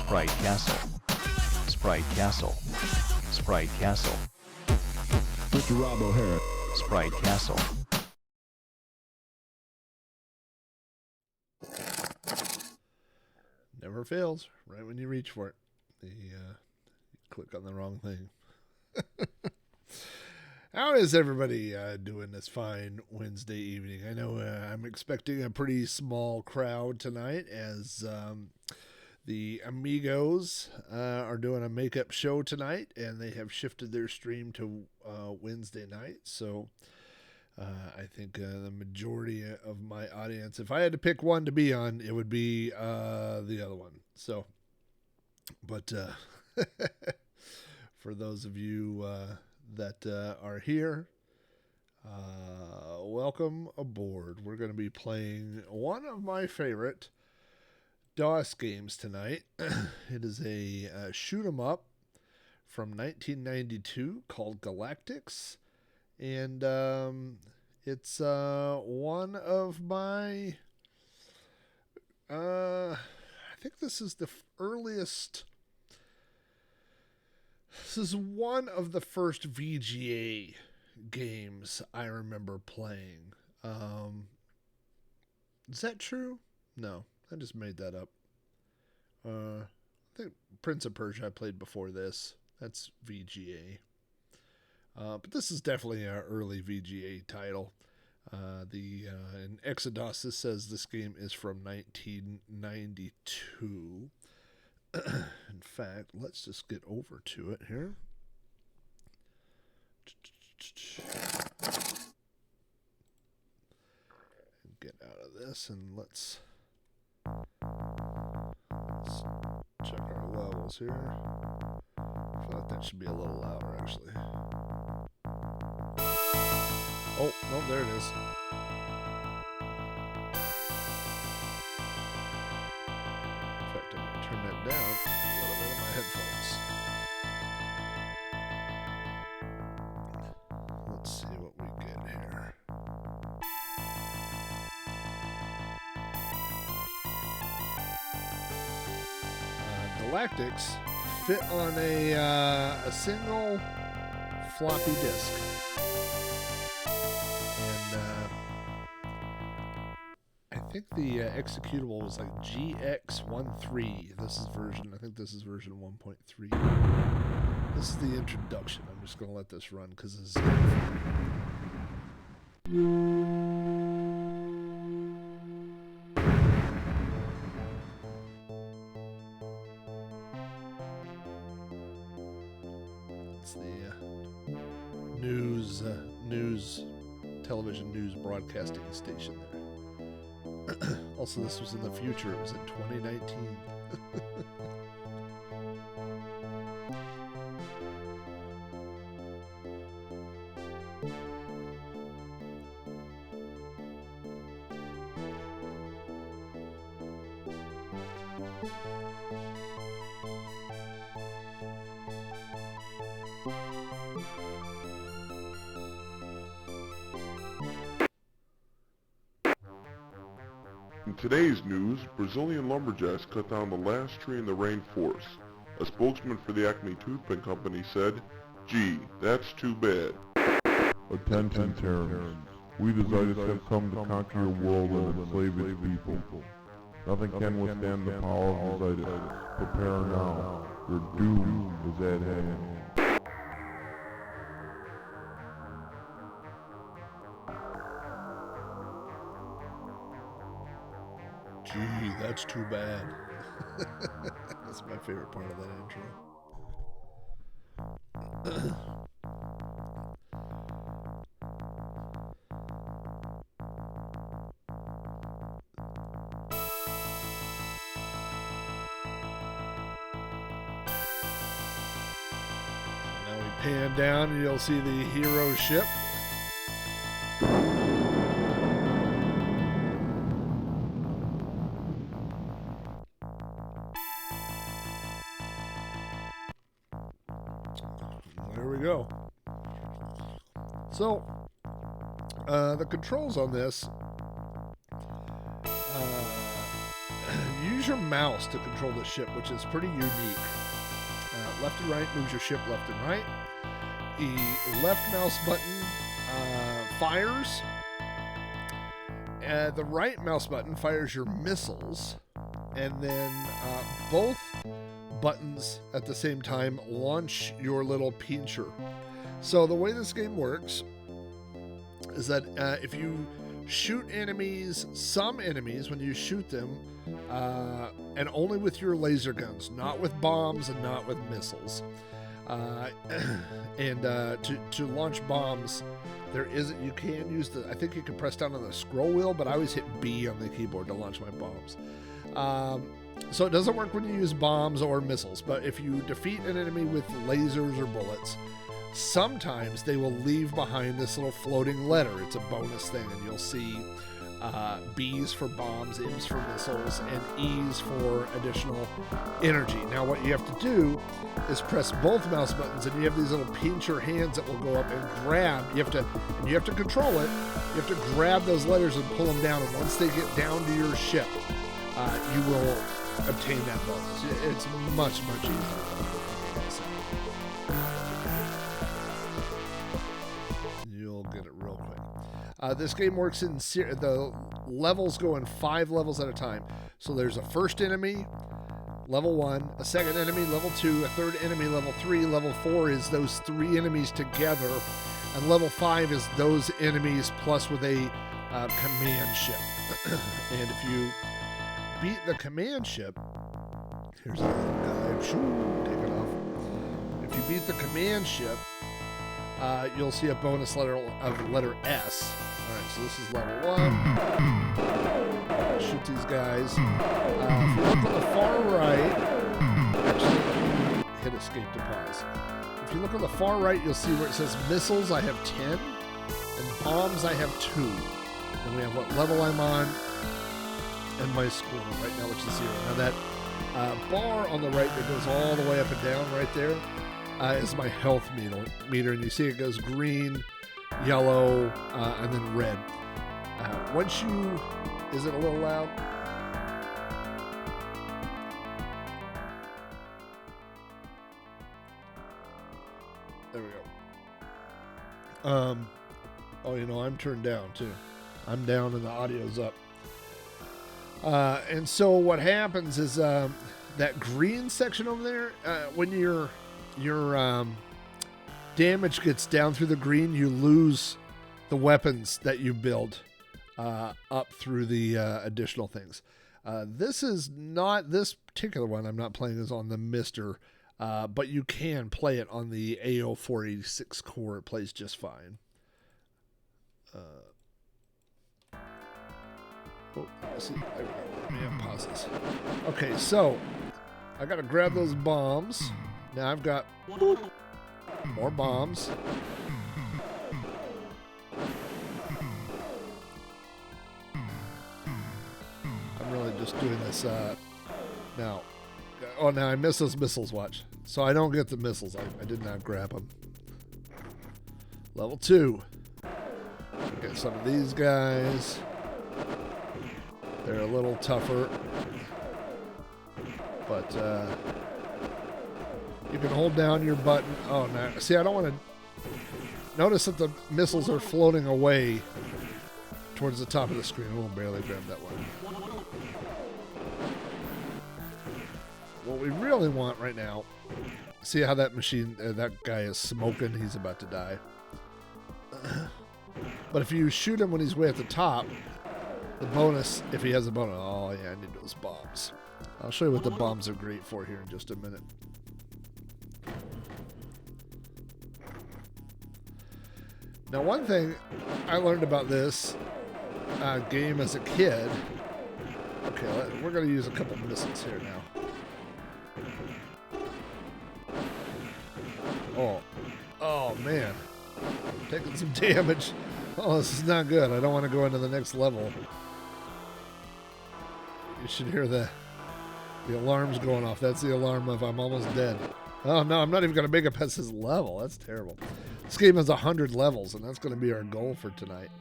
Sprite Castle. Sprite Castle. Sprite Castle. Mr. Rob O'Hara. Sprite Castle. Never fails, right when you reach for it. You click on the wrong thing. How is everybody doing this fine Wednesday evening? I know I'm expecting a pretty small crowd tonight as the Amigos are doing a makeup show tonight, and they have shifted their stream to Wednesday night. So I think the majority of my audience, if I had to pick one to be on, it would be the other one. So, but for those of you that are here, welcome aboard. We're going to be playing one of my favorite DOS games tonight. It is a shoot 'em up from 1992 called Galactix, and it's one of my I think this is the earliest. This is one of the first VGA games I remember playing. Is that true? No, I just made that up. I think Prince of Persia I played before this. That's VGA. But this is definitely an early VGA title. In Exodus, it says this game is from 1992. In fact, let's just get over to it here. Get out of this and let's check our levels here. I thought that should be a little louder, actually. Oh, no, there it is. In fact, I'm going to turn that down a little bit in my headphones. Let's see what we get here. Galactix fit on a single floppy disk. And I think the executable was like GX13. This is version, I think this is version 1.3. This is the introduction. I'm just going to let this run because this is television news broadcasting station there. Also, this was in the future. It was in 2019. In today's news, Brazilian lumberjacks cut down the last tree in the rainforest. A spokesman for the Acme Toothpick Company said, "Gee, that's too bad." Attention, Terrans. We desires have come to conquer your world and enslave its people. Nothing can withstand the power of Zidus. Prepare now. Your doom is at hand. Gee, that's too bad. That's my favorite part of that intro. So now we pan down and you'll see the hero ship. There we go. So, the controls on this, use your mouse to control the ship, which is pretty unique. Left and right moves your ship left and right. The left mouse button fires. The right mouse button fires your missiles. And then both buttons at the same time launch your little pincher. So the way this game works is that if you shoot enemies, some enemies, when you shoot them, and only with your laser guns, not with bombs and not with missiles. And to launch bombs, you can use I think you can press down on the scroll wheel, but I always hit B on the keyboard to launch my bombs. So it doesn't work when you use bombs or missiles, but if you defeat an enemy with lasers or bullets, sometimes they will leave behind this little floating letter. It's a bonus thing, and you'll see B's for bombs, M's for missiles, and E's for additional energy. Now what you have to do is press both mouse buttons, and you have these little pincher hands that will go up and grab. You have to control it. You have to grab those letters and pull them down, and once they get down to your ship, you will obtain that bonus. It's much, much easier. You'll get it real quick. This game works in the levels go in 5 levels at a time. So there's a first enemy, level 1, a second enemy, level 2, a third enemy, level 3, level 4 is those 3 enemies together, and level 5 is those enemies plus with a command ship. And if you beat the command ship, here's a little guy, take it off. If you beat the command ship, you'll see a bonus letter of letter S. Alright, so this is level 1. Shoot these guys. If you look on the far right, actually, hit escape to pause. If you look on the far right, you'll see where it says missiles, I have 10, and bombs, I have 2. And we have what level I'm on, and my score right now, which is 0. Now that bar on the right that goes all the way up and down right there is my health meter, and you see it goes green, yellow, and then red. Once you... Is it a little loud? There we go. Oh, I'm turned down too. I'm down and the audio's up. And so what happens is that green section over there, when your damage gets down through the green, you lose the weapons that you build up through the additional things. This particular one I'm not playing is on the Mister, but you can play it on the AO486 core. It plays just fine. Let's see. There we go. Let me pause this. Okay, so I got to grab those bombs. Now I've got more bombs. I'm really just doing this now. Oh, now I miss those missiles, watch. So I don't get the missiles. I did not grab them. Level 2. Get some of these guys. They're a little tougher. But you can hold down your button. Oh, no. See, I don't want to... Notice that the missiles are floating away towards the top of the screen. We'll barely grab that one. What we really want right now... See how that machine... that guy is smoking? He's about to die. But if you shoot him when he's way at the top... The bonus, if he has a bonus... Oh, yeah, I need those bombs. I'll show you what the bombs are great for here in just a minute. Now, one thing I learned about this game as a kid... Okay, we're going to use a couple missiles here now. Oh, man. I'm taking some damage. Oh, this is not good. I don't want to go into the next level. You should hear the alarms going off. That's the alarm of I'm almost dead. Oh, no, I'm not even going to make it past this level. That's terrible. This game has 100 levels, and that's going to be our goal for tonight.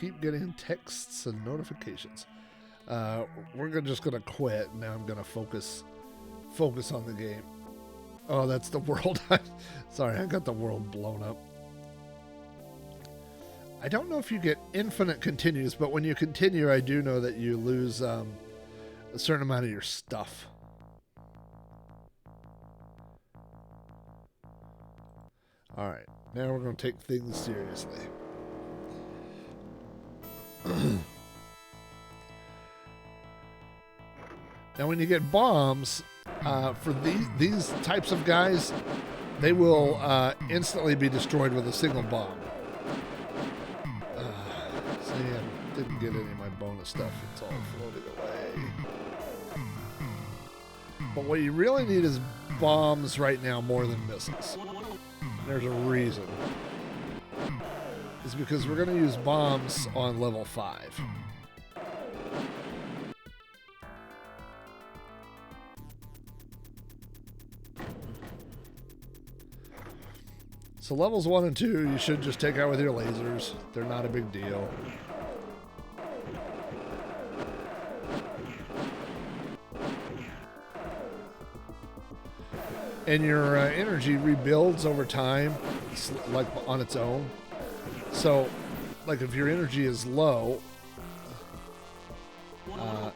keep getting texts and notifications. We're just gonna quit. Now I'm gonna focus on the game. Oh, that's the world. Sorry, I got the world blown up. I don't know if you get infinite continues, but when you continue, I do know that you lose a certain amount of your stuff. All right, now we're going to take things seriously. Now, when you get bombs, for these types of guys, they will instantly be destroyed with a single bomb. See, I didn't get any of my bonus stuff. It's all floated away. But what you really need is bombs right now more than missiles. There's a reason. It's because we're going to use bombs on level 5. So levels 1 and 2, you should just take out with your lasers. They're not a big deal. And your energy rebuilds over time, like on its own. So, like if your energy is low,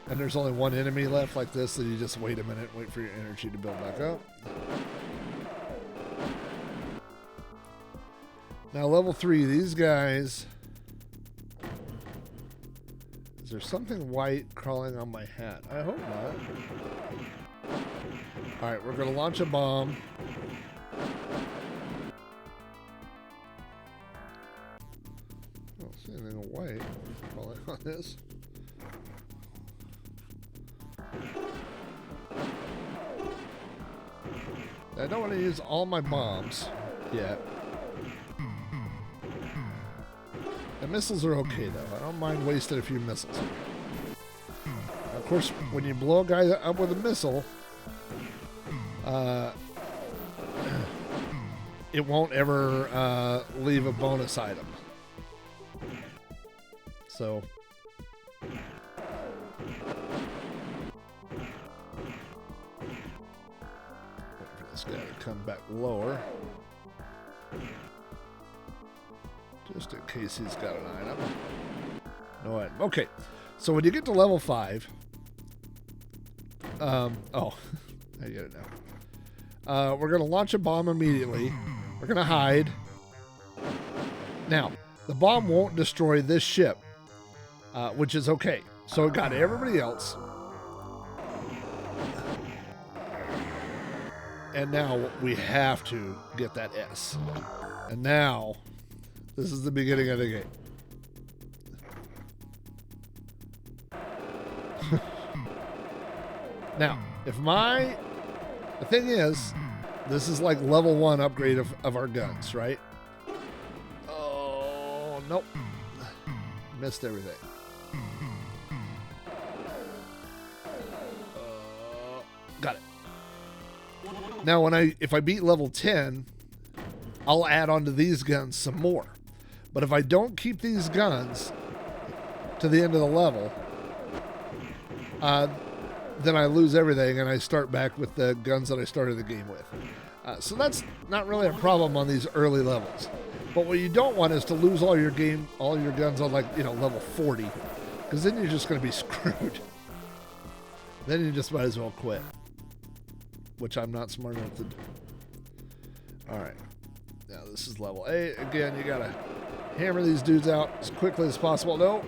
and there's only one enemy left like this, then you just wait a minute, wait for your energy to build back up. Now level 3, these guys. Is there something white crawling on my hat? I hope not. Alright, we're going to launch a bomb. I don't see anything white crawling on this. I don't want to use all my bombs yet. The missiles are okay though. I don't mind wasting a few missiles. Of course, when you blow a guy up with a missile, it won't ever leave a bonus item. So wait for this guy to come back lower. Just in case he's got an item. No item. Okay. So when you get to level 5, oh, I get it now. We're going to launch a bomb immediately. We're going to hide. Now, the bomb won't destroy this ship, which is okay. So it got everybody else. And now we have to get that S. And now, this is the beginning of the game. Now, the thing is, this is like level 1 upgrade of our guns, right? Oh, nope. Missed everything. Got it. Now, if I beat level 10, I'll add onto these guns some more. But if I don't keep these guns to the end of the level, then I lose everything and I start back with the guns that I started the game with. So that's not really a problem on these early levels. But what you don't want is to lose all your guns on level 40, because then you're just going to be screwed. Then you just might as well quit, which I'm not smart enough to do. All right, now this is level 8. Again, you got to hammer these dudes out as quickly as possible. No.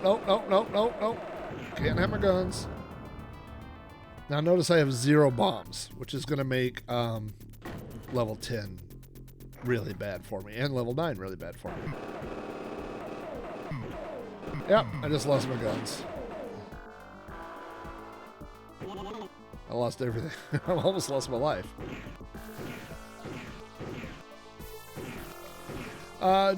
Can't have my guns. Now notice I have 0 bombs, which is going to make level 10 really bad for me, and level 9 really bad for me. Yep, I just lost my guns. I lost everything. I almost lost my life.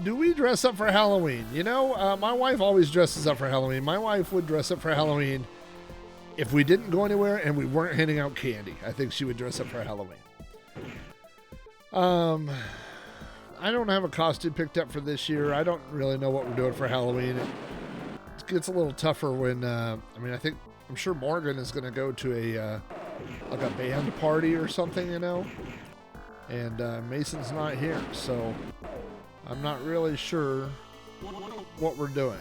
Do we dress up for Halloween? My wife always dresses up for Halloween. My wife would dress up for Halloween if we didn't go anywhere and we weren't handing out candy. I think she would dress up for Halloween. I don't have a costume picked up for this year. I don't really know what we're doing for Halloween. gets a little tougher when, I mean, I'm sure Morgan is going to go to a, like a band party or something, you know? And Mason's not here, so I'm not really sure what we're doing.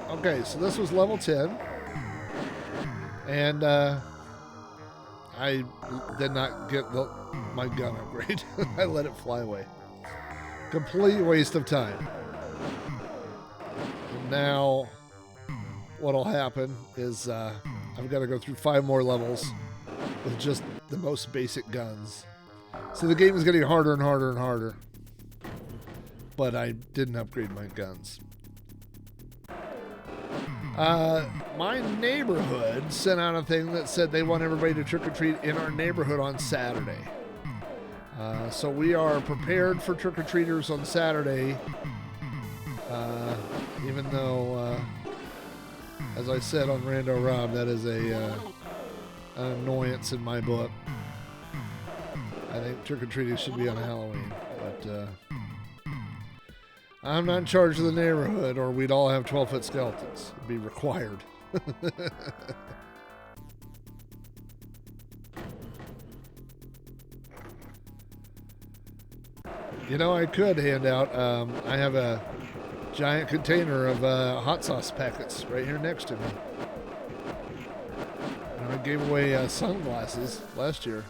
Okay, so this was level 10. And I did not get my gun upgrade. I let it fly away. Complete waste of time. And now what'll happen is I've got to go through 5 more levels with just the most basic guns. So the game is getting harder and harder and harder. But I didn't upgrade my guns. My neighborhood sent out a thing that said they want everybody to trick-or-treat in our neighborhood on Saturday. So we are prepared for trick-or-treaters on Saturday, even though, as I said on Rando Rob, that is an annoyance in my book. I think trick-or-treating should be on Halloween, but I'm not in charge of the neighborhood, or we'd all have 12-foot skeletons. It'd be required. You know, I could hand out, I have a giant container of hot sauce packets right here next to me. And I gave away sunglasses last year.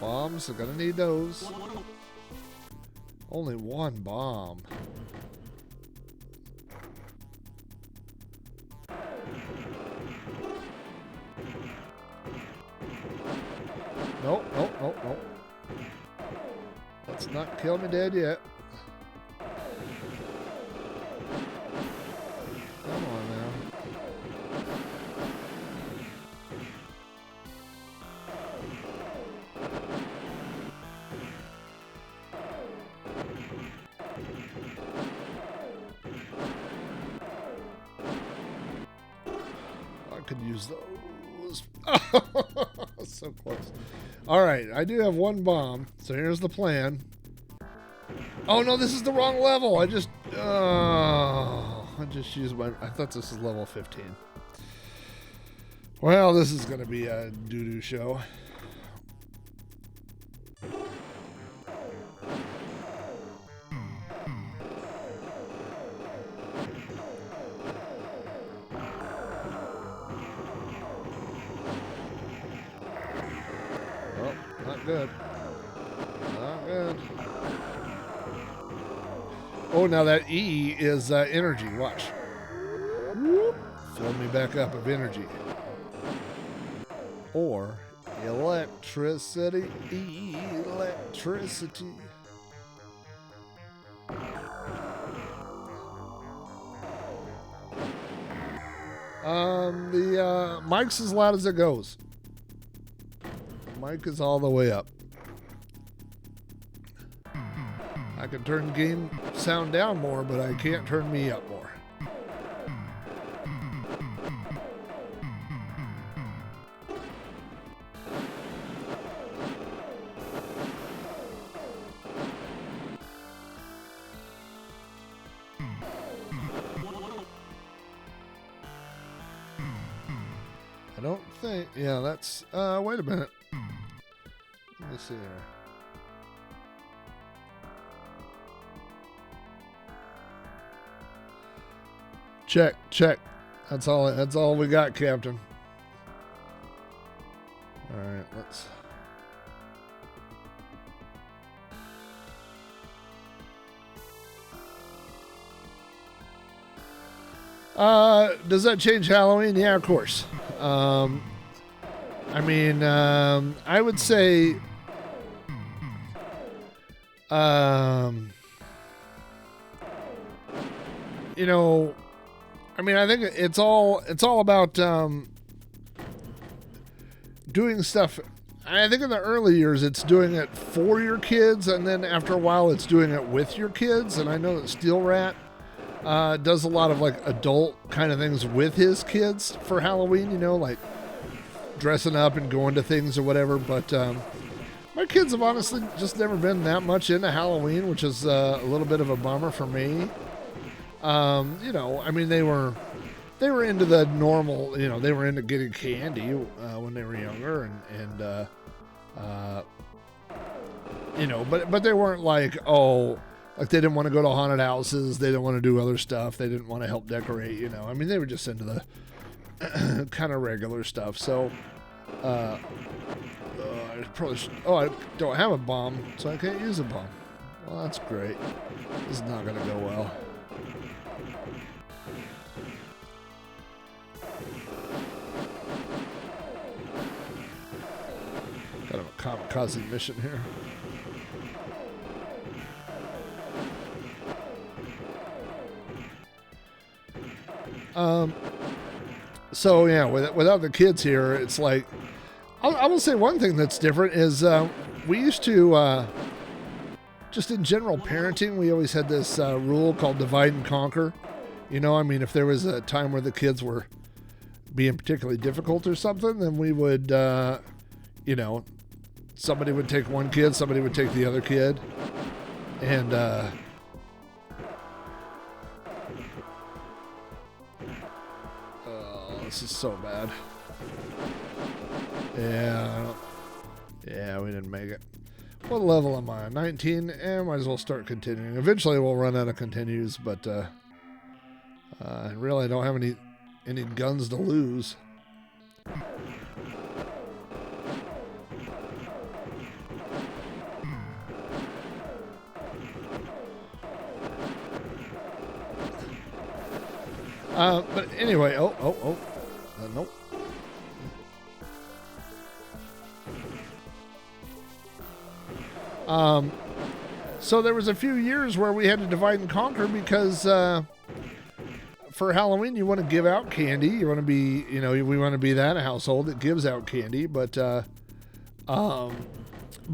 Bombs, I'm gonna need those. Only one bomb. Nope, nope, nope, nope. Let's not kill me dead yet. Come on now. I could use those. So close. Alright, I do have one bomb, so here's the plan. Oh no, this is the wrong level. I just used my, I thought this was level 15. Well, this is gonna be a doo-doo show. Good. Not good. Oh, now that E is energy. Watch. Whoop. Fill me back up of energy. Or electricity. Electricity. The mic's as loud as it goes. Mic is all the way up. I can turn game sound down more, but I can't turn me up more. I don't think, yeah, that's, wait a minute. Let me see here. Check, check. That's all we got, Captain. All right, let's. Does that change Halloween? Yeah, of course. I mean, I would say, you know, I mean, I think it's all about doing stuff I think in the early years it's doing it for your kids, and then after a while it's doing it with your kids. And I know that Steel Rat does a lot of like adult kind of things with his kids for Halloween, you know, like dressing up and going to things or whatever. But my kids have honestly just never been that much into Halloween, which is a little bit of a bummer for me. You know, I mean, they were into the normal, you know, they were into getting candy when they were younger, and you know, but they weren't like, oh, like they didn't want to go to haunted houses, they didn't want to do other stuff, they didn't want to help decorate, you know. I mean, they were just into the kind of regular stuff. So I probably should, I don't have a bomb, so I can't use a bomb. Well, that's great. This is not gonna go well. Kind of a kamikaze mission here. So yeah, without the kids here, it's like, I will say one thing that's different is we used to, just in general parenting, we always had this rule called divide and conquer. You know, I mean, if there was a time where the kids were being particularly difficult or something, then we would, you know, somebody would take one kid, somebody would take the other kid, and this is so bad. Yeah, we didn't make it. What level am I? 19? Might as well start continuing. Eventually we'll run out of continues, but really I don't have any guns to lose. But anyway, nope. So there was a few years where we had to divide and conquer because for Halloween you want to give out candy. You want to be, you know, we want to be that household that gives out candy, but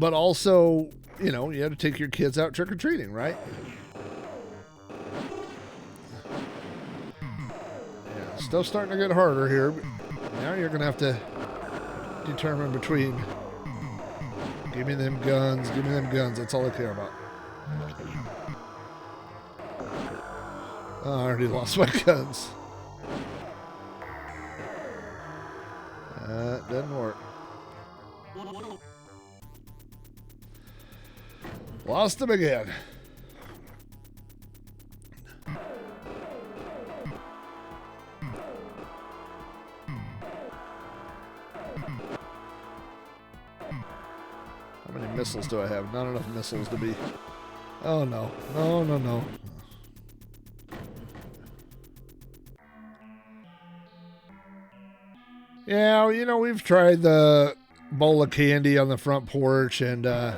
also, you know, you have to take your kids out trick or treating, right? Yeah, still starting to get harder here. Now you're gonna have to determine between. Give me them guns. Give me them guns. That's all I care about. Oh, I already lost my guns. That didn't work. Lost them again. How many missiles do I have? Not enough missiles to be... Oh, no. No. Yeah, you know, we've tried the bowl of candy on the front porch, and, I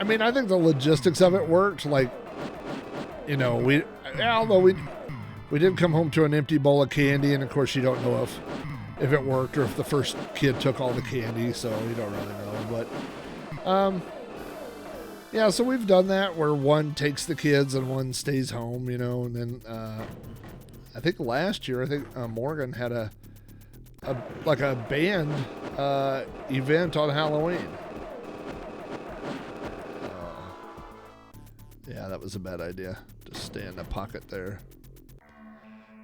mean, I think the logistics of it worked. Like, you know, although we did come home to an empty bowl of candy, and of course you don't know if it worked or if the first kid took all the candy, so you don't really know, but... yeah, so we've done that where one takes the kids and one stays home, you know, and then I think last year, Morgan had a band event on Halloween. Yeah, that was a bad idea. Just stay in the pocket there.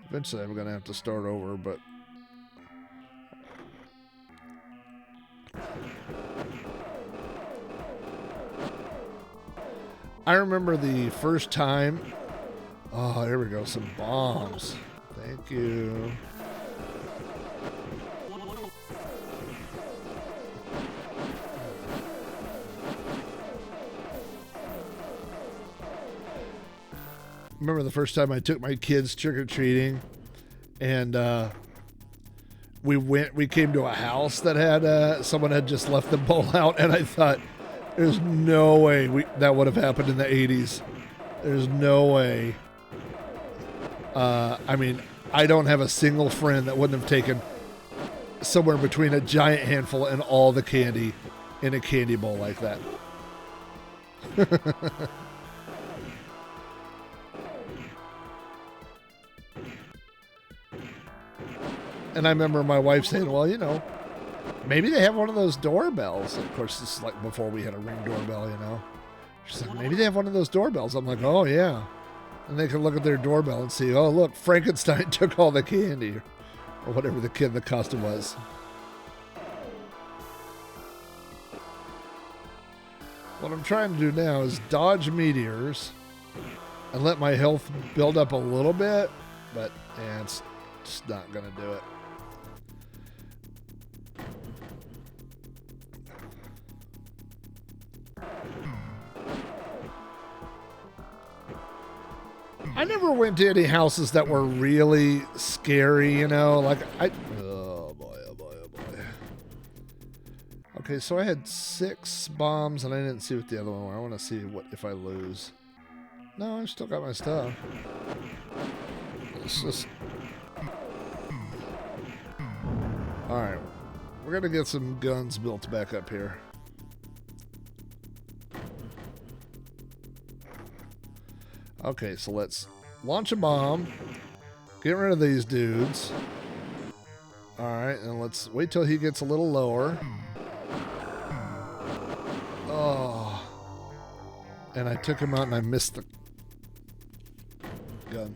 Eventually I'm gonna have to start over, but I remember the first time. Oh, here we go. Some bombs. Thank you. Remember the first time I took my kids trick-or-treating, and we came to a house that had someone had just left the bowl out, and I thought, there's no way that would have happened in the 80s. There's no way. I mean, I don't have a single friend that wouldn't have taken somewhere between a giant handful and all the candy in a candy bowl like that. And I remember my wife saying, well, you know, maybe they have one of those doorbells. Of course, this is like before we had a Ring doorbell, you know. She's like, maybe they have one of those doorbells. I'm like, oh, yeah. And they can look at their doorbell and see, oh, look, Frankenstein took all the candy. Or whatever the kid in the costume was. What I'm trying to do now is dodge meteors and let my health build up a little bit. But, yeah, it's just not going to do it. I never went to any houses that were really scary, you know, like oh boy, oh boy, oh boy. Okay, so I had 6 bombs and I didn't see what the other one were. I want to see what if I lose. No, I still got my stuff. It's just... Alright, we're going to get some guns built back up here. Okay, so let's launch a bomb, get rid of these dudes. Alright, and let's wait till he gets a little lower. Oh. And I took him out and I missed the gun.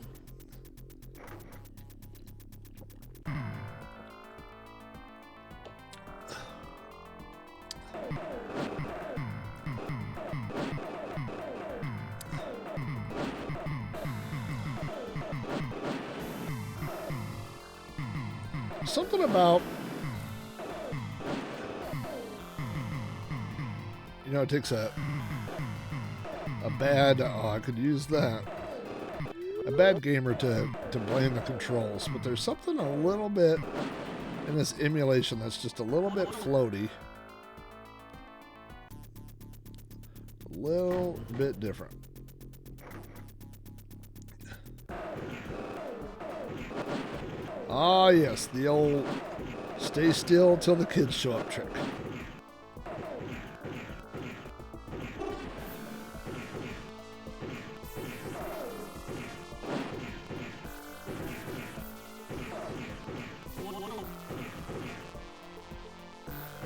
Something about, you know, it takes a bad, oh, I could use that, a bad gamer to blame the controls, but there's something a little bit in this emulation that's just a little bit floaty, a little bit different. Ah, yes, the old stay still till the kids show up trick.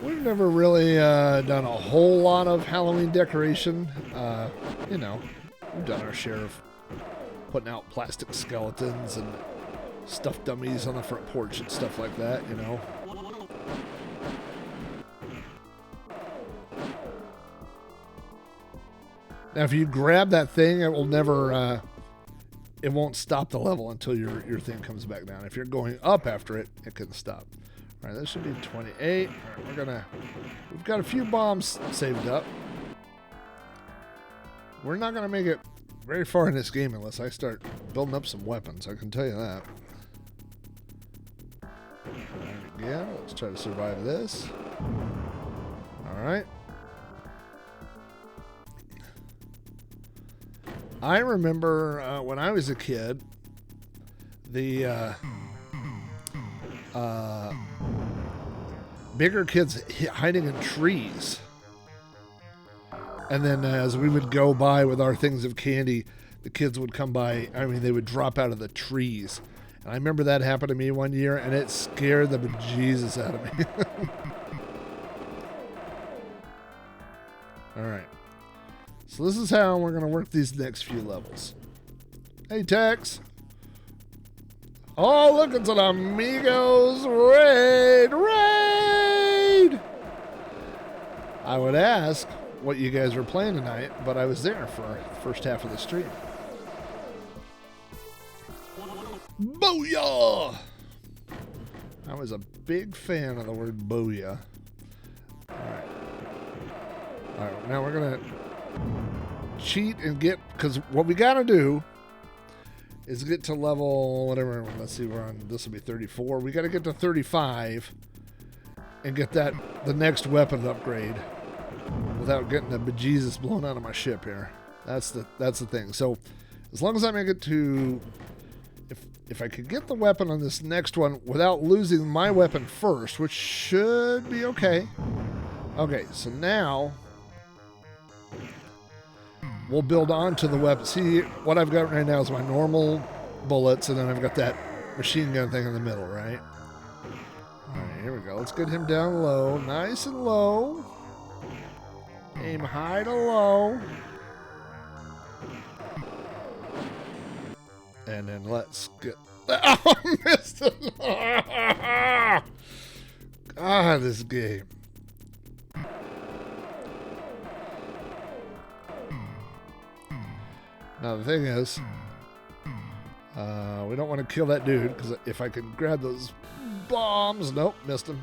We've never really done a whole lot of Halloween decoration. You know, we've done our share of putting out plastic skeletons and stuffed dummies on the front porch and stuff like that, you know. Now, if you grab that thing, it will never, it won't stop the level until your thing comes back down. If you're going up after it, it can stop. All right, this should be 28. All right, we've got a few bombs saved up. We're not gonna make it very far in this game unless I start building up some weapons. I can tell you that. Yeah, let's try to survive this. Alright. I remember when I was a kid, the bigger kids hiding in trees. And then as we would go by with our things of candy, the kids would come by. I mean, they would drop out of the trees. And I remember that happened to me one year, and it scared the bejesus out of me. All right. So this is how we're going to work these next few levels. Hey, Tex. Oh, look, it's an Amigos raid. Raid! I would ask what you guys were playing tonight, but I was there for the first half of the stream. Booyah! I was a big fan of the word booyah. Alright. Alright, now we're gonna cheat and get, because what we gotta do is get to level, whatever, let's see, we're on, this will be 34. We gotta get to 35 and get that, the next weapon upgrade without getting the bejesus blown out of my ship here. That's the thing. So as long as I make it to, if I could get the weapon on this next one without losing my weapon first, which should be okay. Okay, so now we'll build onto the weapon. See, what I've got right now is my normal bullets, and then I've got that machine gun thing in the middle, right? All right, here we go. Let's get him down low. Nice and low. Aim high to low. And then let's get... Oh, missed it! God, this game. Now, the thing is, we don't want to kill that dude, because if I can grab those bombs... Nope, missed him.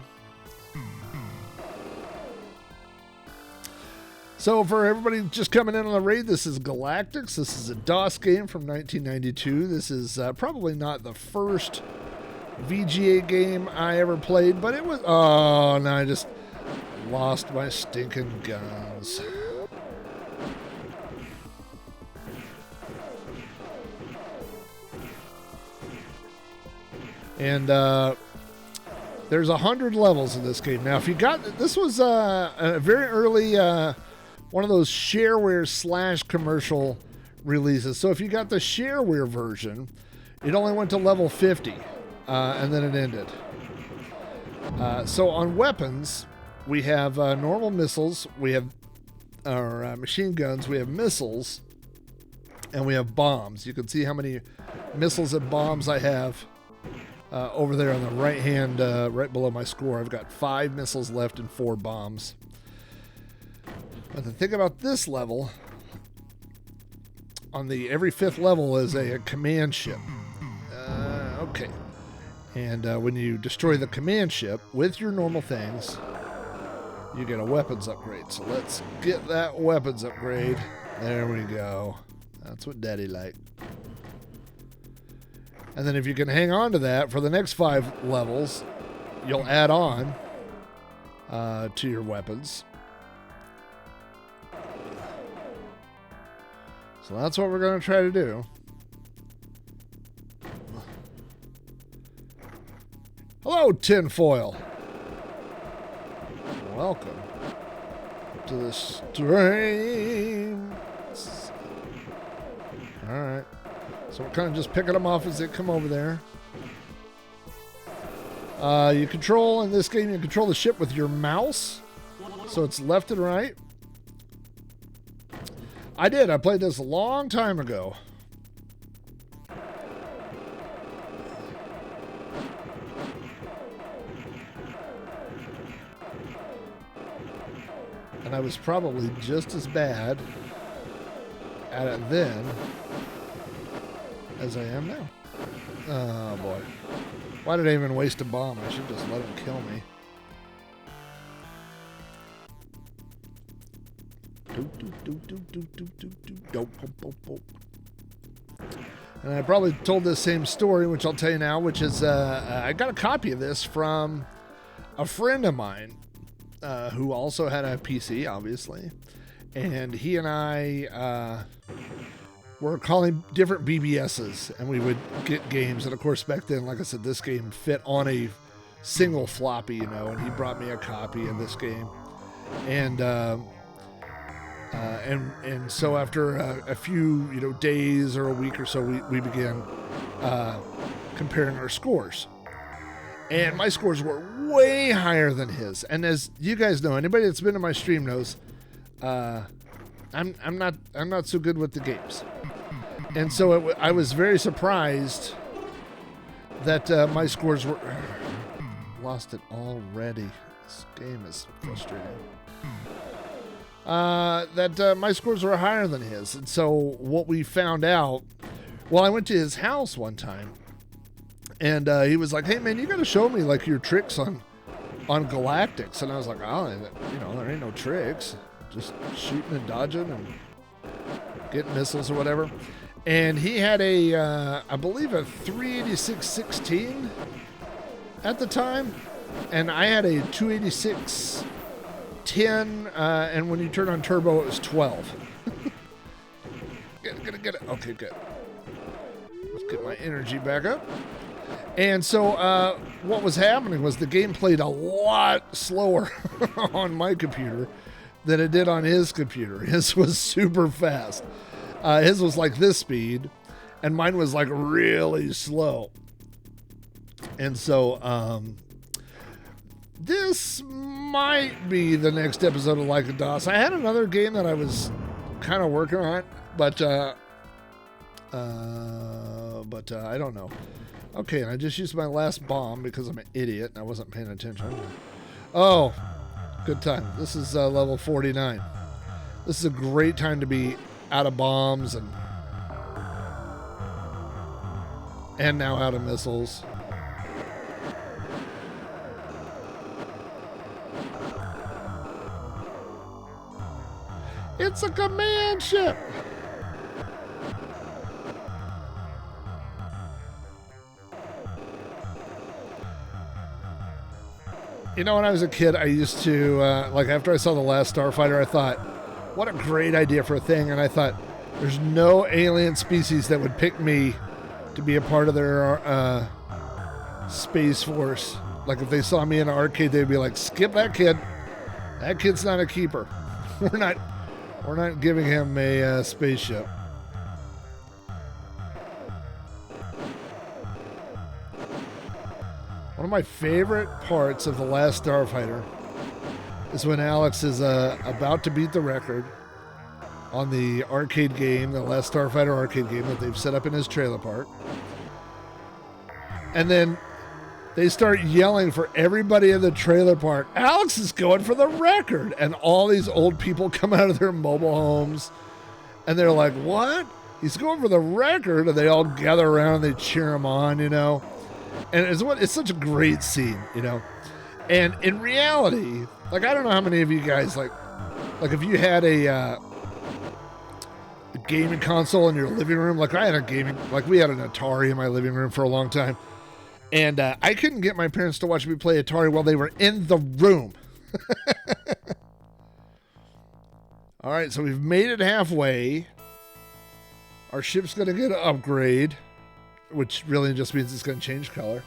So for everybody just coming in on the raid, this is Galactix. This is a DOS game from 1992. This is probably not the first VGA game I ever played, but it was... Oh, no, I just lost my stinking guns. And there's 100 levels in this game. Now, if you got... This was a very early... one of those shareware / commercial releases. So if you got the shareware version, it only went to level 50, and then it ended. So on weapons, we have normal missiles, we have our machine guns, we have missiles, and we have bombs. You can see how many missiles and bombs I have over there on the right hand, right below my score. I've got 5 missiles left and 4 bombs. But the thing about this level, on the every 5th level is a command ship. Okay. And when you destroy the command ship with your normal things, you get a weapons upgrade. So let's get that weapons upgrade. There we go. That's what Daddy liked. And then if you can hang on to that for the next 5 levels, you'll add on to your weapons. So that's what we're going to try to do. Hello, tinfoil. Welcome to the stream. Alright. So we're kind of just picking them off as they come over there. You control, in this game, you control the ship with your mouse. So it's left and right. I did. I played this a long time ago. And I was probably just as bad at it then as I am now. Oh, boy. Why did I even waste a bomb? I should just let him kill me. And I probably told this same story, which I'll tell you now, which is I got a copy of this from a friend of mine who also had a PC, obviously. And he and I were calling different BBSs, and we would get games. And of course, back then, like I said, this game fit on a single floppy, you know, and he brought me a copy of this game. And so after a few, you know, days or a week or so, we began comparing our scores. And my scores were way higher than his. And as you guys know, anybody that's been to my stream knows, I'm not so good with the games. And so I was very surprised that my scores were... Lost it already. This game is frustrating. That my scores were higher than his. And so what we found out, well, I went to his house one time, and he was like, "Hey man, you got to show me like your tricks on Galactix." And I was like, "Oh, you know, there ain't no tricks, just shooting and dodging and getting missiles or whatever." And he had a, I believe a 386-16 at the time, and I had a 286. 10, and when you turn on turbo, it was 12. Get it. Okay, good. Let's get my energy back up. And so what was happening was the game played a lot slower on my computer than it did on his computer. His was super fast. His was like this speed, and mine was like really slow. And so this might be the next episode of Like a DOS. I had another game that I was kind of working on, but I don't know. Okay, and I just used my last bomb because I'm an idiot and I wasn't paying attention. Oh, good time. This is level 49. This is a great time to be out of bombs and now out of missiles. It's a command ship! You know, when I was a kid, I used to, like after I saw The Last Starfighter, I thought, what a great idea for a thing. And I thought, there's no alien species that would pick me to be a part of their Space Force. Like if they saw me in an arcade, they'd be like, skip that kid. That kid's not a keeper. We're not giving him a spaceship. One of my favorite parts of The Last Starfighter is when Alex is about to beat the record on the arcade game, the Last Starfighter arcade game that they've set up in his trailer park. And then they start yelling for everybody in the trailer park, Alex is going for the record! And all these old people come out of their mobile homes and they're like, what? He's going for the record? And they all gather around and they cheer him on, you know? And it's such a great scene, you know? And in reality, like, I don't know how many of you guys, like if you had a gaming console in your living room, like I had we had an Atari in my living room for a long time. And I couldn't get my parents to watch me play Atari while they were in the room. All right, so we've made it halfway. Our ship's going to get an upgrade, which really just means it's going to change color.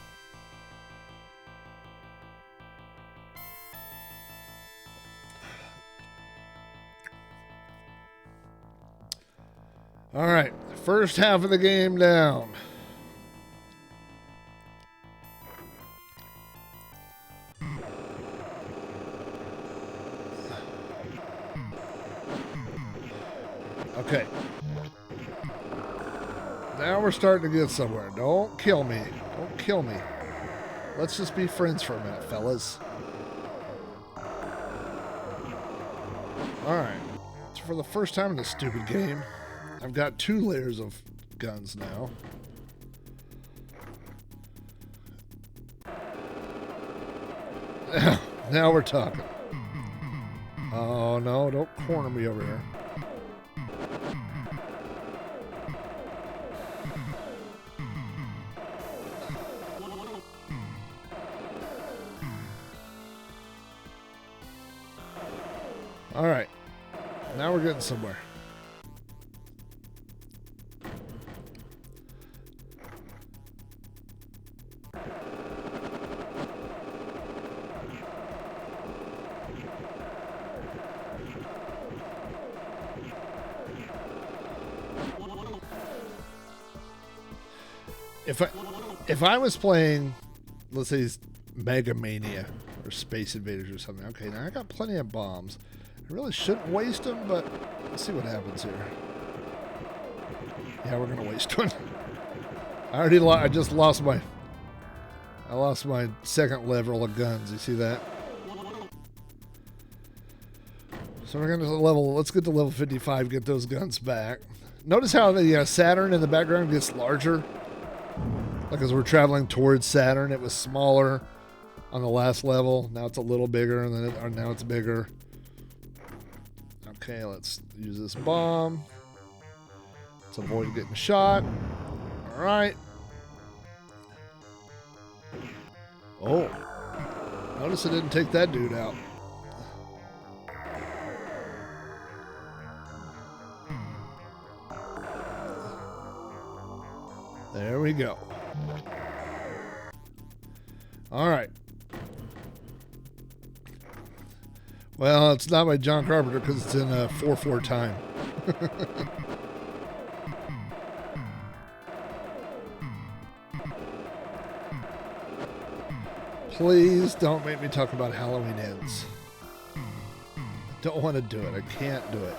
All right, first half of the game down. Okay. Now we're starting to get somewhere. Don't kill me. Don't kill me. Let's just be friends for a minute, fellas. Alright. So for the first time in this stupid game, I've got 2 layers of guns now. Now we're talking. Oh no, don't corner me over here. All right, now we're getting somewhere. If I was playing, let's say, Mega Mania or Space Invaders or something, okay, now I got plenty of bombs. I really shouldn't waste them, but let's see what happens here. Yeah, we're gonna waste one. I just lost my second level of guns. You see that? So we're gonna let's get to level 55, get those guns back. Notice how the Saturn in the background gets larger. Like as we're traveling towards Saturn, it was smaller on the last level. Now it's a little bigger, and then now it's bigger. Okay, let's use this bomb. Let's avoid getting shot. All right. Oh, notice I didn't take that dude out. There we go. All right. Well, it's not by John Carpenter because it's in a 4/4 time. Please don't make me talk about Halloween Ends. I don't want to do it. I can't do it.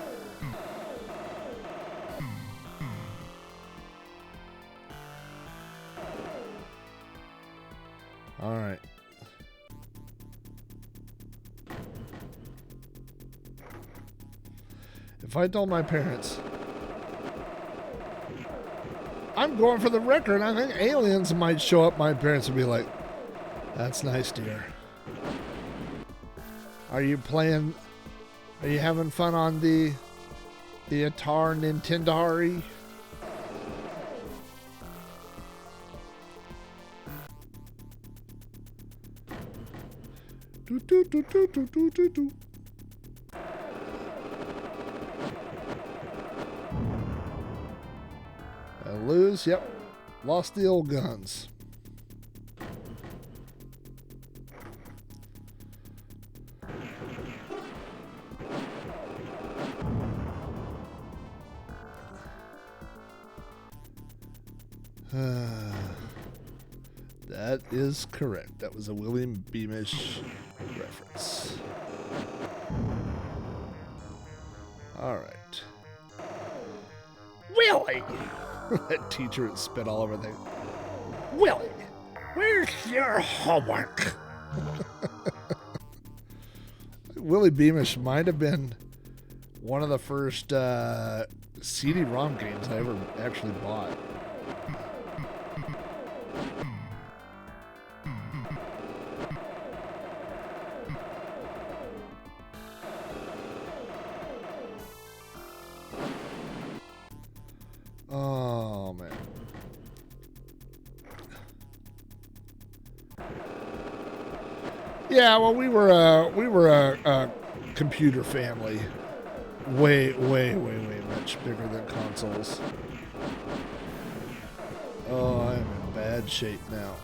All right. If I told my parents, I'm going for the record, I think aliens might show up, my parents would be like, that's nice, dear. Are you having fun on the Atari Nintendo? Do, do, do, do, do, do, do, do. I lose, yep. Lost the old guns. That is correct. That was a William Beamish reference. All right. Willie! That teacher had spit all over things. Willie, where's your homework? Willie Beamish might have been one of the first CD-ROM games I ever actually bought. Oh man. Yeah, well, we were a computer family, way much bigger than consoles. Oh, I'm in bad shape now.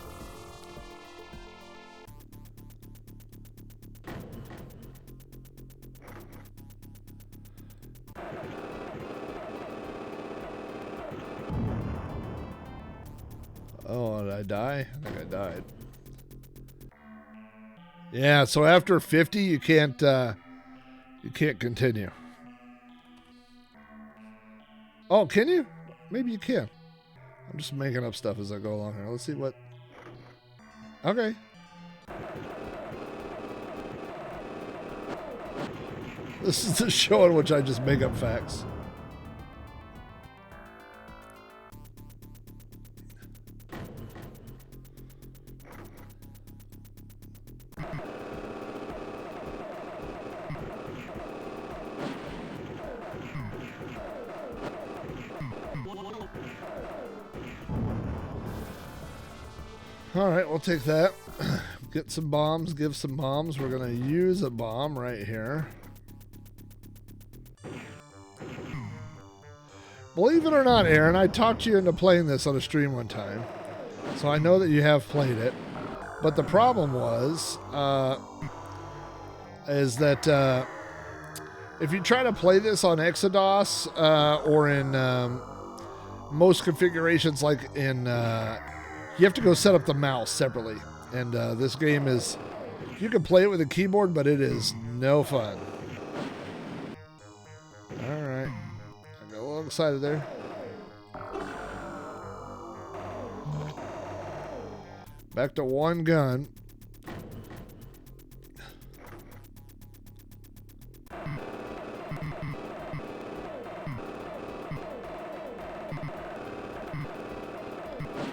Oh, did I die? I think I died. Yeah, so after 50, you can't continue. Oh, can you? Maybe you can. I'm just making up stuff as I go along here. Let's see what. Okay. This is the show in which I just make up facts. All right, we'll take that. Get some bombs, give some bombs. We're going to use a bomb right here. Believe it or not, Aaron, I talked you into playing this on a stream one time. So I know that you have played it. But the problem was, is that if you try to play this on Exodus or in most configurations, like in... you have to go set up the mouse separately. And this game is... You can play it with a keyboard, but it is no fun. Alright. I got a little excited there. Back to one gun.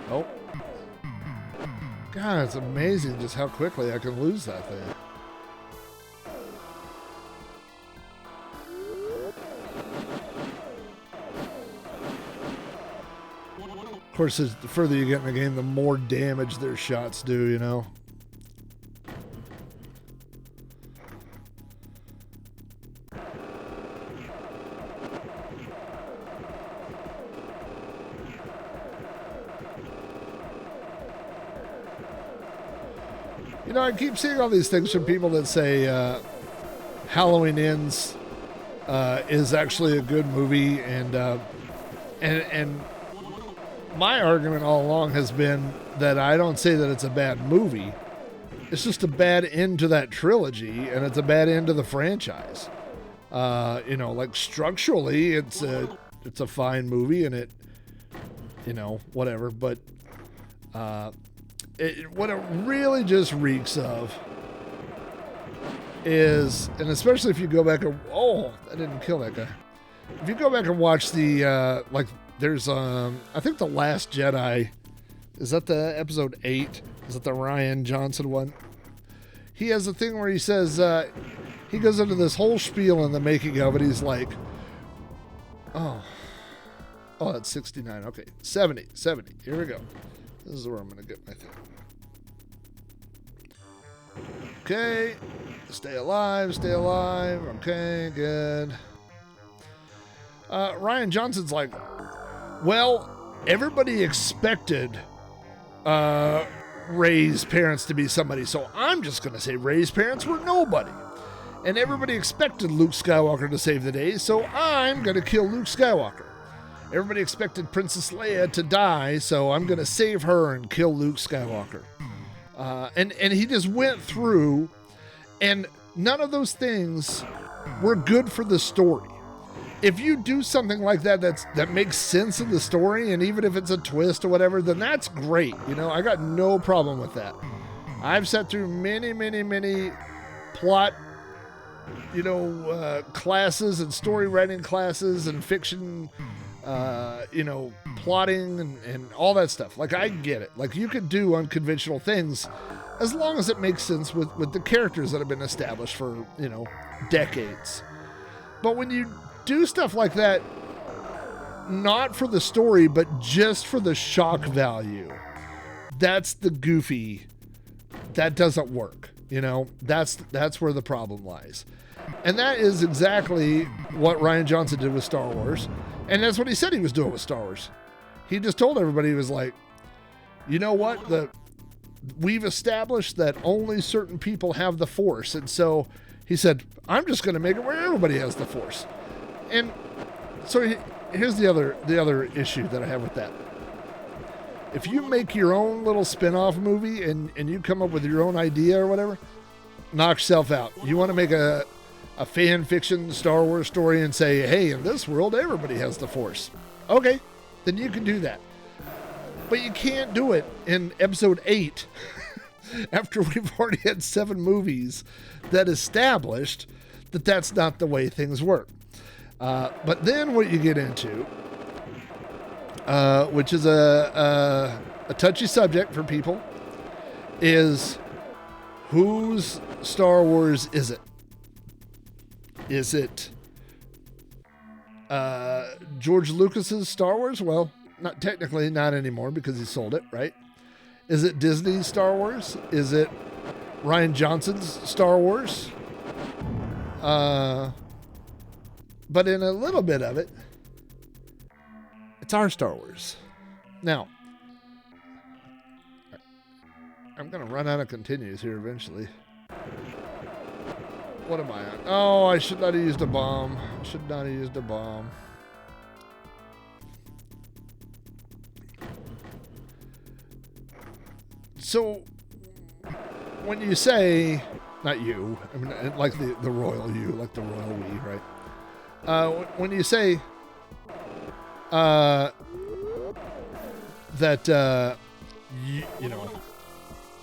Oh. God, it's amazing just how quickly I can lose that thing. Of course, the further you get in the game, the more damage their shots do, you know? You know, I keep seeing all these things from people that say Halloween Ends is actually a good movie, and my argument all along has been that I don't say that it's a bad movie. It's just a bad end to that trilogy, and it's a bad end to the franchise. You know, like structurally, it's a fine movie, and it, you know, whatever. But what it really just reeks of is, and especially if you go back and I didn't kill that guy. If you go back and watch the there's I think the Last Jedi, is that the episode 8? Is that the Rian Johnson one? He has a thing where he says he goes into this whole spiel in the making of it. He's like, oh, that's 69. Okay, 70. Here we go. This is where I'm gonna get my thing. Okay, stay alive. Okay, good. Rian Johnson's like, well, everybody expected Rey's parents to be somebody, so I'm just going to say Rey's parents were nobody. And everybody expected Luke Skywalker to save the day, so I'm going to kill Luke Skywalker. Everybody expected Princess Leia to die, so I'm going to save her and kill Luke Skywalker. And he just went through, and none of those things were good for the story. If you do something like that that makes sense in the story, and even if it's a twist or whatever, then that's great. You know, I got no problem with that. I've sat through many plot, classes and story writing classes and fiction, plotting and all that stuff. Like, I get it. Like, you could do unconventional things as long as it makes sense with the characters that have been established for, decades. But when you do stuff like that, not for the story, but just for the shock value, that's the goofy. That doesn't work. That's where the problem lies. And that is exactly what Rian Johnson did with Star Wars. And that's what he said he was doing with Star Wars. He just told everybody, he was like, you know what? We've established that only certain people have the Force. And so he said, I'm just going to make it where everybody has the Force. And so here's the other issue that I have with that. If you make your own little spin-off movie and you come up with your own idea or whatever, knock yourself out. You want to make a fan fiction Star Wars story and say, hey, in this world, everybody has the Force. Okay, then you can do that. But you can't do it in episode 8 after we've already had 7 movies that established that that's not the way things work. But then what you get into, which is a touchy subject for people, is whose Star Wars is it? Is it George Lucas's Star Wars? Well, not technically, not anymore because he sold it, right? Is it Disney's Star Wars? Is it Rian Johnson's Star Wars? But in a little bit of it, it's our Star Wars. Now, I'm going to run out of continues here eventually. What am I on? Oh, I should not have used a bomb. So, when you say, not you, I mean, like the royal you, like the royal we, right? When you say that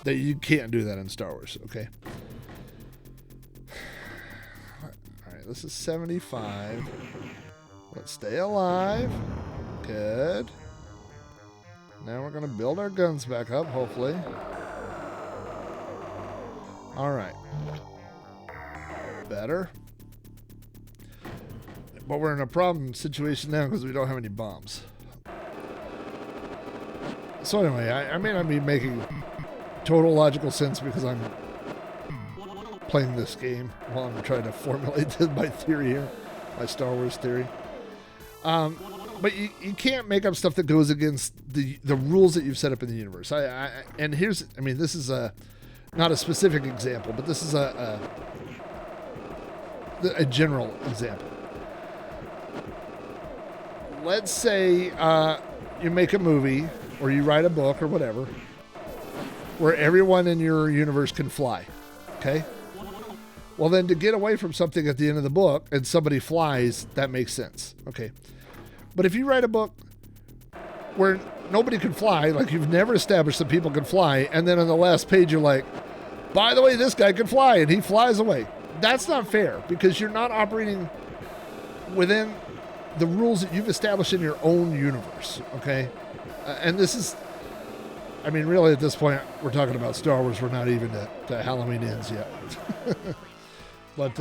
that you can't do that in Star Wars, okay? All right, this is 75. Let's stay alive. Good. Now we're gonna build our guns back up, hopefully. All right. Better. But we're in a problem situation now because we don't have any bombs. So anyway, I may not be making total logical sense because I'm playing this game while I'm trying to formulate my theory here, my Star Wars theory. But you can't make up stuff that goes against the rules that you've set up in the universe. This is not a specific example, but this is a general example. Let's say you make a movie or you write a book or whatever where everyone in your universe can fly, okay? Well, then to get away from something at the end of the book and somebody flies, that makes sense, okay? But if you write a book where nobody can fly, like you've never established that people can fly, and then on the last page you're like, by the way, this guy can fly, and he flies away. That's not fair, because you're not operating within the rules that you've established in your own universe, okay? And this is, I mean, really at this point, we're talking about Star Wars. We're not even to Halloween Ends yet. But,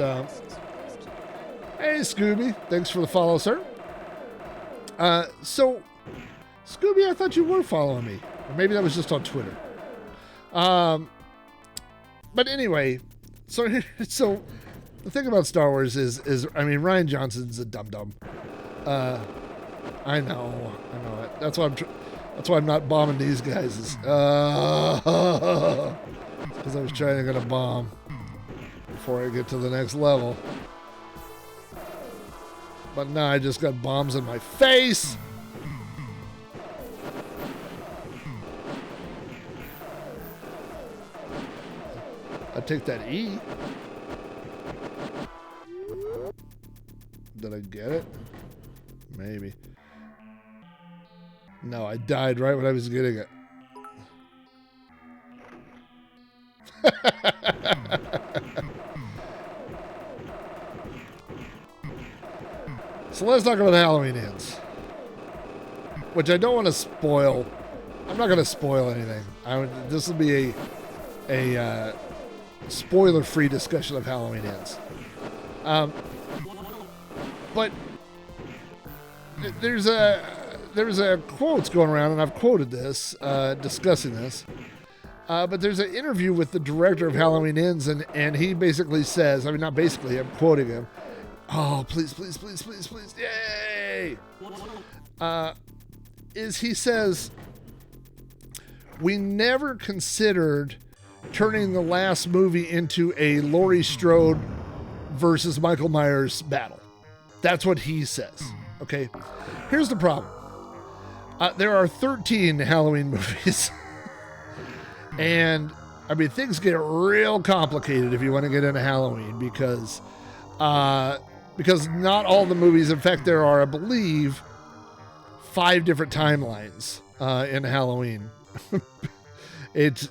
hey, Scooby, thanks for the follow, sir. So, Scooby, I thought you were following me. Or maybe that was just on Twitter. But anyway, so the thing about Star Wars is I mean, Rian Johnson's a dum-dum. I know it. That's why I'm not bombing these guys. Because I was trying to get a bomb before I get to the next level. But now I just got bombs in my face. I take that E. Did I get it? Maybe. No, I died right when I was getting it. So let's talk about Halloween Ends, which I don't want to spoil. I'm not going to spoil anything. This will be a spoiler-free discussion of Halloween Ends. But there's a quote going around, and I've quoted this, discussing this. But there's an interview with the director of Halloween Ends, and he basically says, I mean, not basically, I'm quoting him. Oh, please, please, please, please, please, yay! He says, we never considered turning the last movie into a Laurie Strode versus Michael Myers battle. That's what he says. Okay, here's the problem. There are 13 Halloween movies. And, I mean, things get real complicated if you want to get into Halloween because not all the movies, in fact, there are, I believe, 5 different timelines in Halloween.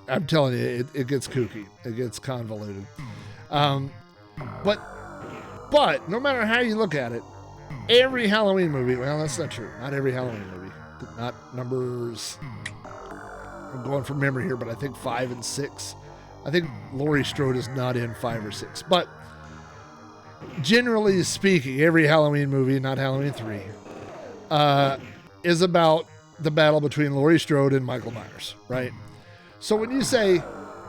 I'm telling you, it gets kooky. It gets convoluted. But no matter how you look at it, every Halloween movie, well, that's not true. Not every Halloween movie. Not numbers, I'm going from memory here, but I think 5 and 6. I think Laurie Strode is not in 5 or 6. But generally speaking, every Halloween movie, not Halloween 3, is about the battle between Laurie Strode and Michael Myers, right? So when you say,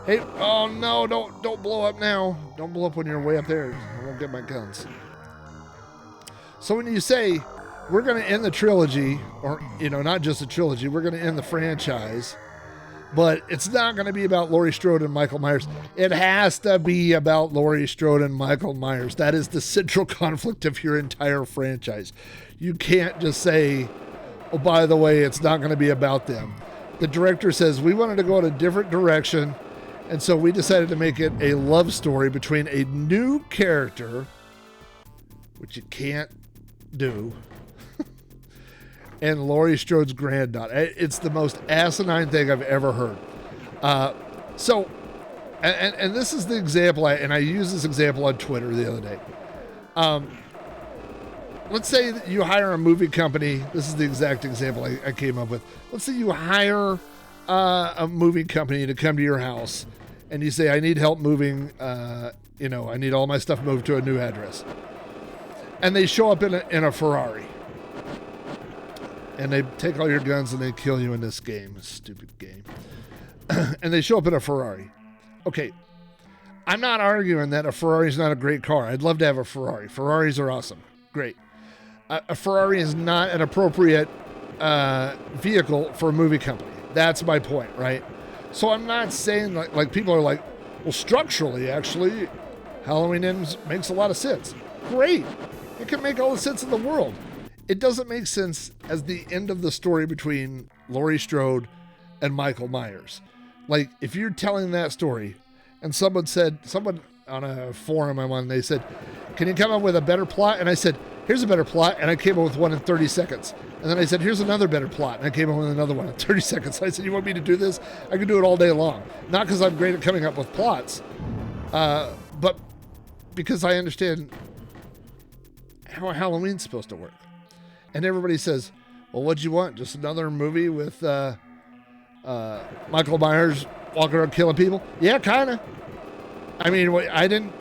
hey, oh no, don't blow up now. Don't blow up when you're way up there. I won't get my guns. So when you say, we're going to end the trilogy, or, not just a trilogy, we're going to end the franchise, but it's not going to be about Laurie Strode and Michael Myers. It has to be about Laurie Strode and Michael Myers. That is the central conflict of your entire franchise. You can't just say, oh, by the way, it's not going to be about them. The director says, we wanted to go in a different direction, and so we decided to make it a love story between a new character, which you can't do, and Laurie Strode's granddaughter. It's the most asinine thing I've ever heard. So this is the example, and I used this example on Twitter the other day. Let's say that you hire a movie company. This is the exact example I came up with. Let's say you hire a movie company to come to your house, and you say, I need help moving, I need all my stuff moved to a new address. And they show up in a Ferrari. And they take all your guns and they kill you in this game. Stupid game. And they show up in a Ferrari. Okay. I'm not arguing that a Ferrari is not a great car. I'd love to have a Ferrari. Ferraris are awesome. Great. A Ferrari is not an appropriate vehicle for a movie company. That's my point, right? So I'm not saying like people are like, well, structurally, actually, Halloween Ends makes a lot of sense. Great. It can make all the sense in the world. It doesn't make sense as the end of the story between Laurie Strode and Michael Myers. Like, if you're telling that story, and someone on a forum I'm on, they said, can you come up with a better plot? And I said, here's a better plot, and I came up with one in 30 seconds. And then I said, here's another better plot, and I came up with another one in 30 seconds. I said, you want me to do this? I can do it all day long. Not because I'm great at coming up with plots, but because I understand how Halloween's supposed to work. And everybody says, well, what'd you want? Just another movie with Michael Myers walking around killing people? Yeah, kind of. I mean,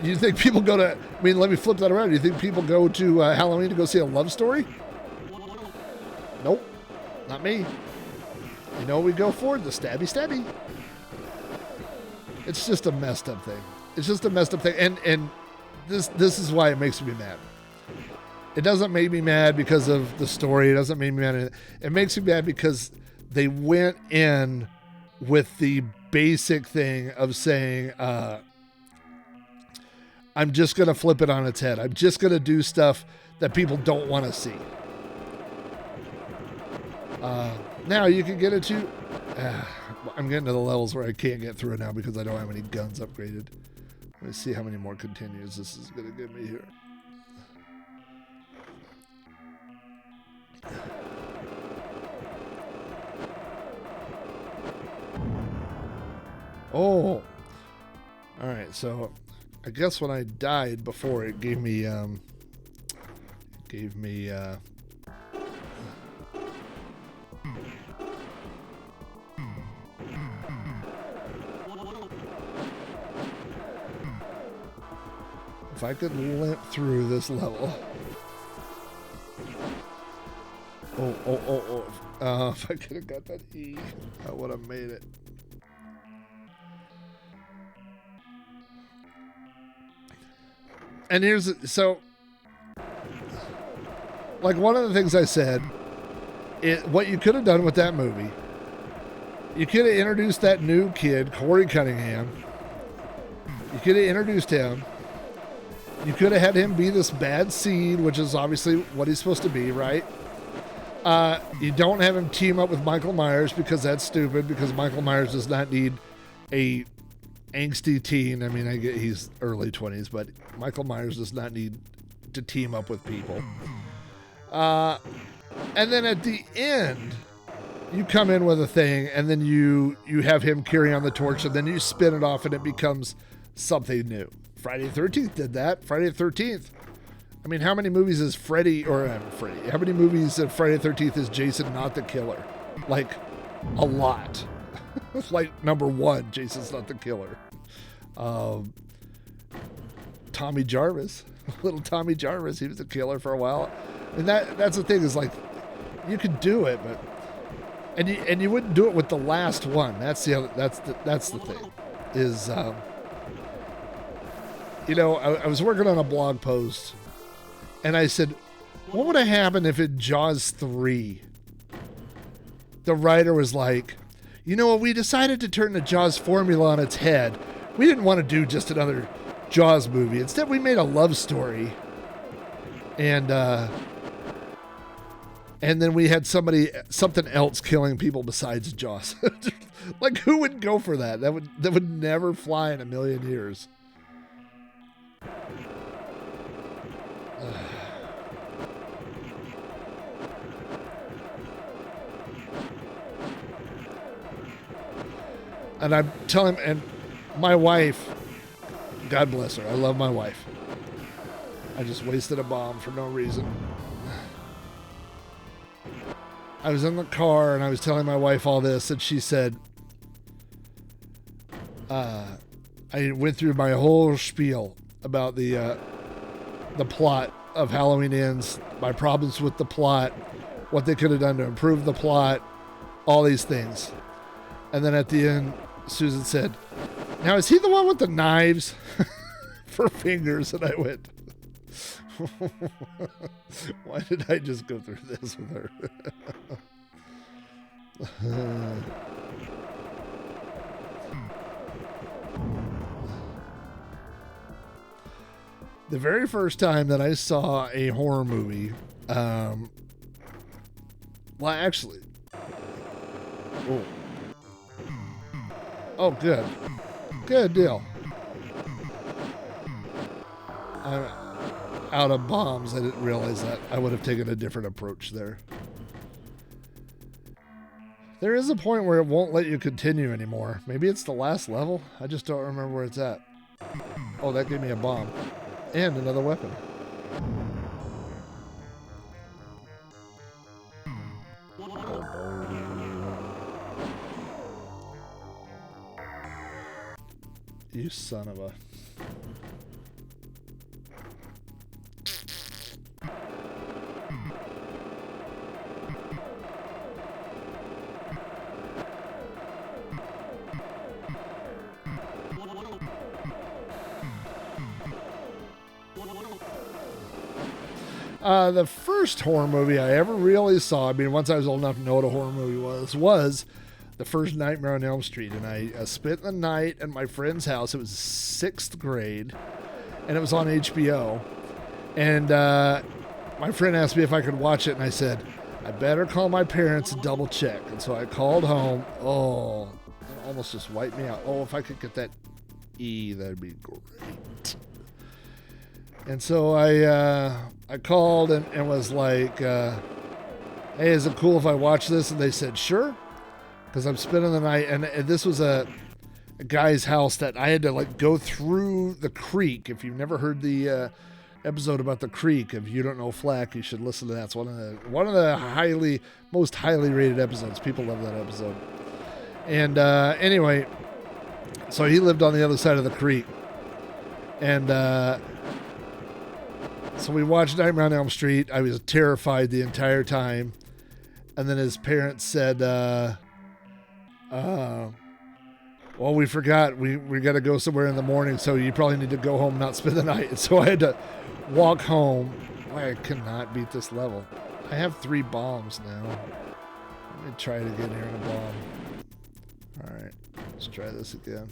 you think people go to, let me flip that around. Do you think people go to Halloween to go see a love story? Nope, not me. You know, we go for the stabby stabby. It's just a messed up thing. It's just a messed up thing. And this is why it makes me mad. It doesn't make me mad because of the story. It doesn't make me mad. It makes me mad because they went in with the basic thing of saying, I'm just going to flip it on its head. I'm just going to do stuff that people don't want to see. Now you can get into, I'm getting to the levels where I can't get through it now because I don't have any guns upgraded. Let me see how many more continues this is going to give me here. Oh, all right. So I guess when I died before, it gave me, if I could limp through this level. If I could have got that E, I would have made it. And so, like one of the things I said, what you could have done with that movie, you could have introduced that new kid, Corey Cunningham. You could have introduced him. You could have had him be this bad seed, which is obviously what he's supposed to be, right? You don't have him team up with Michael Myers because that's stupid, because Michael Myers does not need a angsty teen. I mean, I get he's early 20s, but Michael Myers does not need to team up with people. And then at the end, you come in with a thing, and then you have him carry on the torch, and then you spin it off, and it becomes something new. Friday the 13th did that. Friday the 13th. I mean, how many movies is how many movies of Friday the 13th is Jason not the killer? Like, a lot. Like, number one, Jason's not the killer. Tommy Jarvis. Little Tommy Jarvis, he was the killer for a while. And that's the thing, is like, you could do it, but and you wouldn't do it with the last one. That's the thing. Is I was working on a blog post, and I said, what would have happened if in Jaws 3, the writer was like, you know what, we decided to turn the Jaws formula on its head. We didn't want to do just another Jaws movie. Instead, we made a love story. And then we had something else killing people besides Jaws. Like, who would go for that? That would never fly in a million years. And I'm telling him, and my wife, God bless her, I love my wife. I just wasted a bomb for no reason. I was in the car and I was telling my wife all this, and she said, I went through my whole spiel about the plot of Halloween Ends, my problems with the plot, what they could have done to improve the plot, all these things. And then at the end, Susan said, now is he the one with the knives for fingers? And I went, why did I just go through this with her? The very first time that I saw a horror movie, well, actually, oh, good. Good deal. I'm out of bombs. I didn't realize that. I would have taken a different approach there. There is a point where it won't let you continue anymore. Maybe it's the last level. I just don't remember where it's at. Oh, that gave me a bomb. And another weapon. You son of a... The first horror movie I ever really saw, I mean, once I was old enough to know what a horror movie was the first Nightmare on Elm Street. And I spent the night at my friend's house. It was 6th grade, and it was on HBO. And my friend asked me if I could watch it, and I said, I better call my parents and double check. And so I called home. Oh, it almost just wiped me out. Oh, if I could get that E, that'd be great. And so I called and was like, hey, is it cool if I watch this? And they said, sure, because I'm spending the night. And this was a guy's house that I had to like go through the creek. If you've never heard the episode about the creek, if you don't know Flack, you should listen to that. It's one of the most highly rated episodes. People love that episode. And anyway, so he lived on the other side of the creek. And so we watched Nightmare on Elm Street. I was terrified the entire time. And then his parents said, well, we forgot. We got to go somewhere in the morning, so you probably need to go home, not spend the night. And so I had to walk home. Boy, I cannot beat this level. I have 3 bombs now. Let me try it again here in a bomb. All right, let's try this again.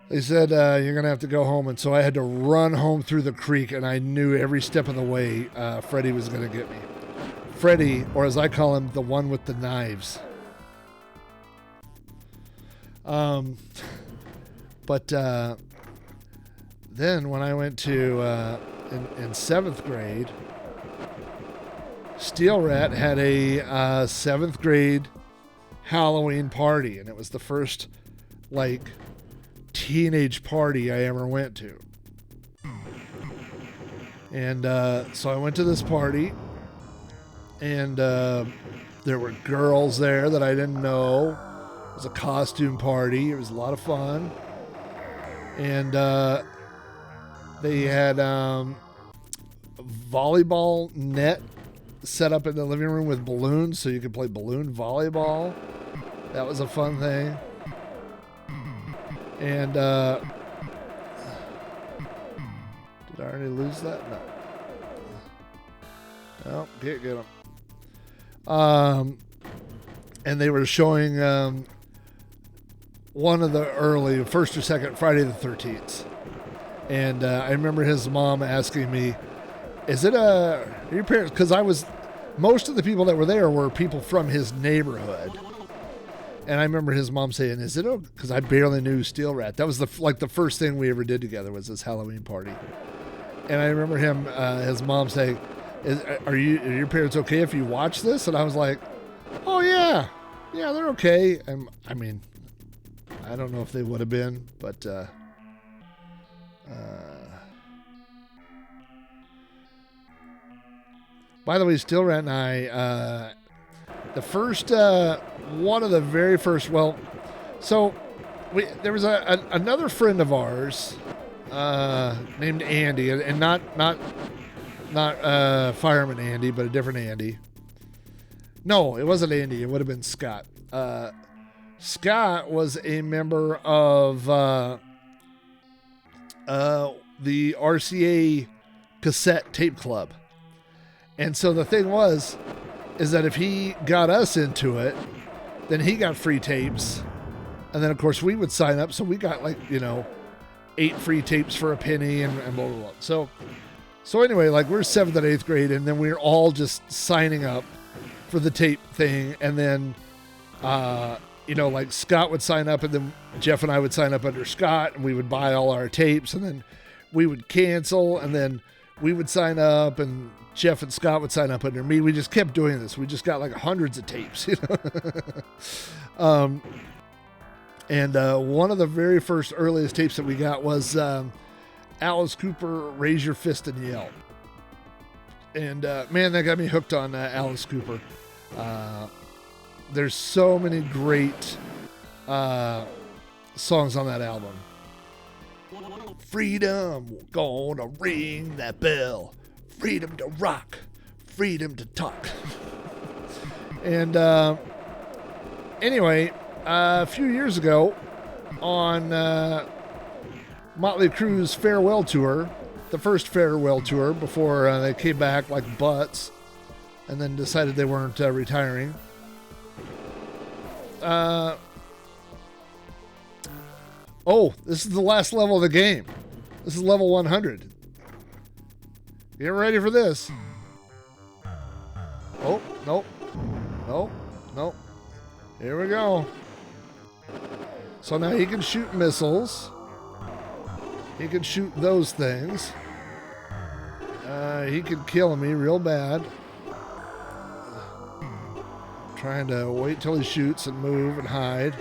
They said, you're going to have to go home. And so I had to run home through the creek, and I knew every step of the way Freddy was going to get me. Freddy, or as I call him, the one with the knives. But then when I went to, in 7th grade, Steel Rat had a 7th grade Halloween party, and it was the first, like, teenage party I ever went to. And so I went to this party, and there were girls there that I didn't know. It was a costume party. It was a lot of fun. And they had volleyball net set up in the living room with balloons so you could play balloon volleyball. That was a fun thing. And did I already lose that? No, can't get them. And they were showing one of the early, first or second Friday the 13th. And I remember his mom asking me, is it your parents? Because most of the people that were there were people from his neighborhood. And I remember his mom saying, is it okay? Because I barely knew Steel Rat. That was the first thing we ever did together was this Halloween party. And I remember his mom saying, are your parents okay if you watch this? And I was like, oh yeah, they're okay. And I mean, I don't know if they would have been, but by the way, Steel Rat and I, the first, one of the very first, there was another friend of ours named Andy, and not Fireman Andy, but a different Andy. No, it wasn't Andy. It would have been Scott. Scott was a member of the RCA cassette tape club. And so the thing is that if he got us into it, then he got free tapes. And then, of course, we would sign up. So we got 8 free tapes for a penny and blah, blah, blah. So anyway, like we're 7th and 8th grade, and then we're all just signing up for the tape thing. And then, like Scott would sign up, and then Jeff and I would sign up under Scott, and we would buy all our tapes, and then we would cancel, and then we would sign up, and Jeff and Scott would sign up under me. We just kept doing this. We just got like hundreds of tapes, And one of the very first earliest tapes that we got was Alice Cooper, Raise Your Fist and Yell. And man, that got me hooked on Alice Cooper. There's so many great songs on that album. Freedom, gonna ring that bell. Freedom to rock, freedom to talk. And anyway, a few years ago on Motley Crue's farewell tour, the first farewell tour before they came back like butts and then decided they weren't retiring. This is the last level of the game. This is level 100. Get ready for this. Oh, nope. Nope. Here we go. So now he can shoot missiles. He can shoot those things. He could kill me real bad. Trying to wait till he shoots and move and hide.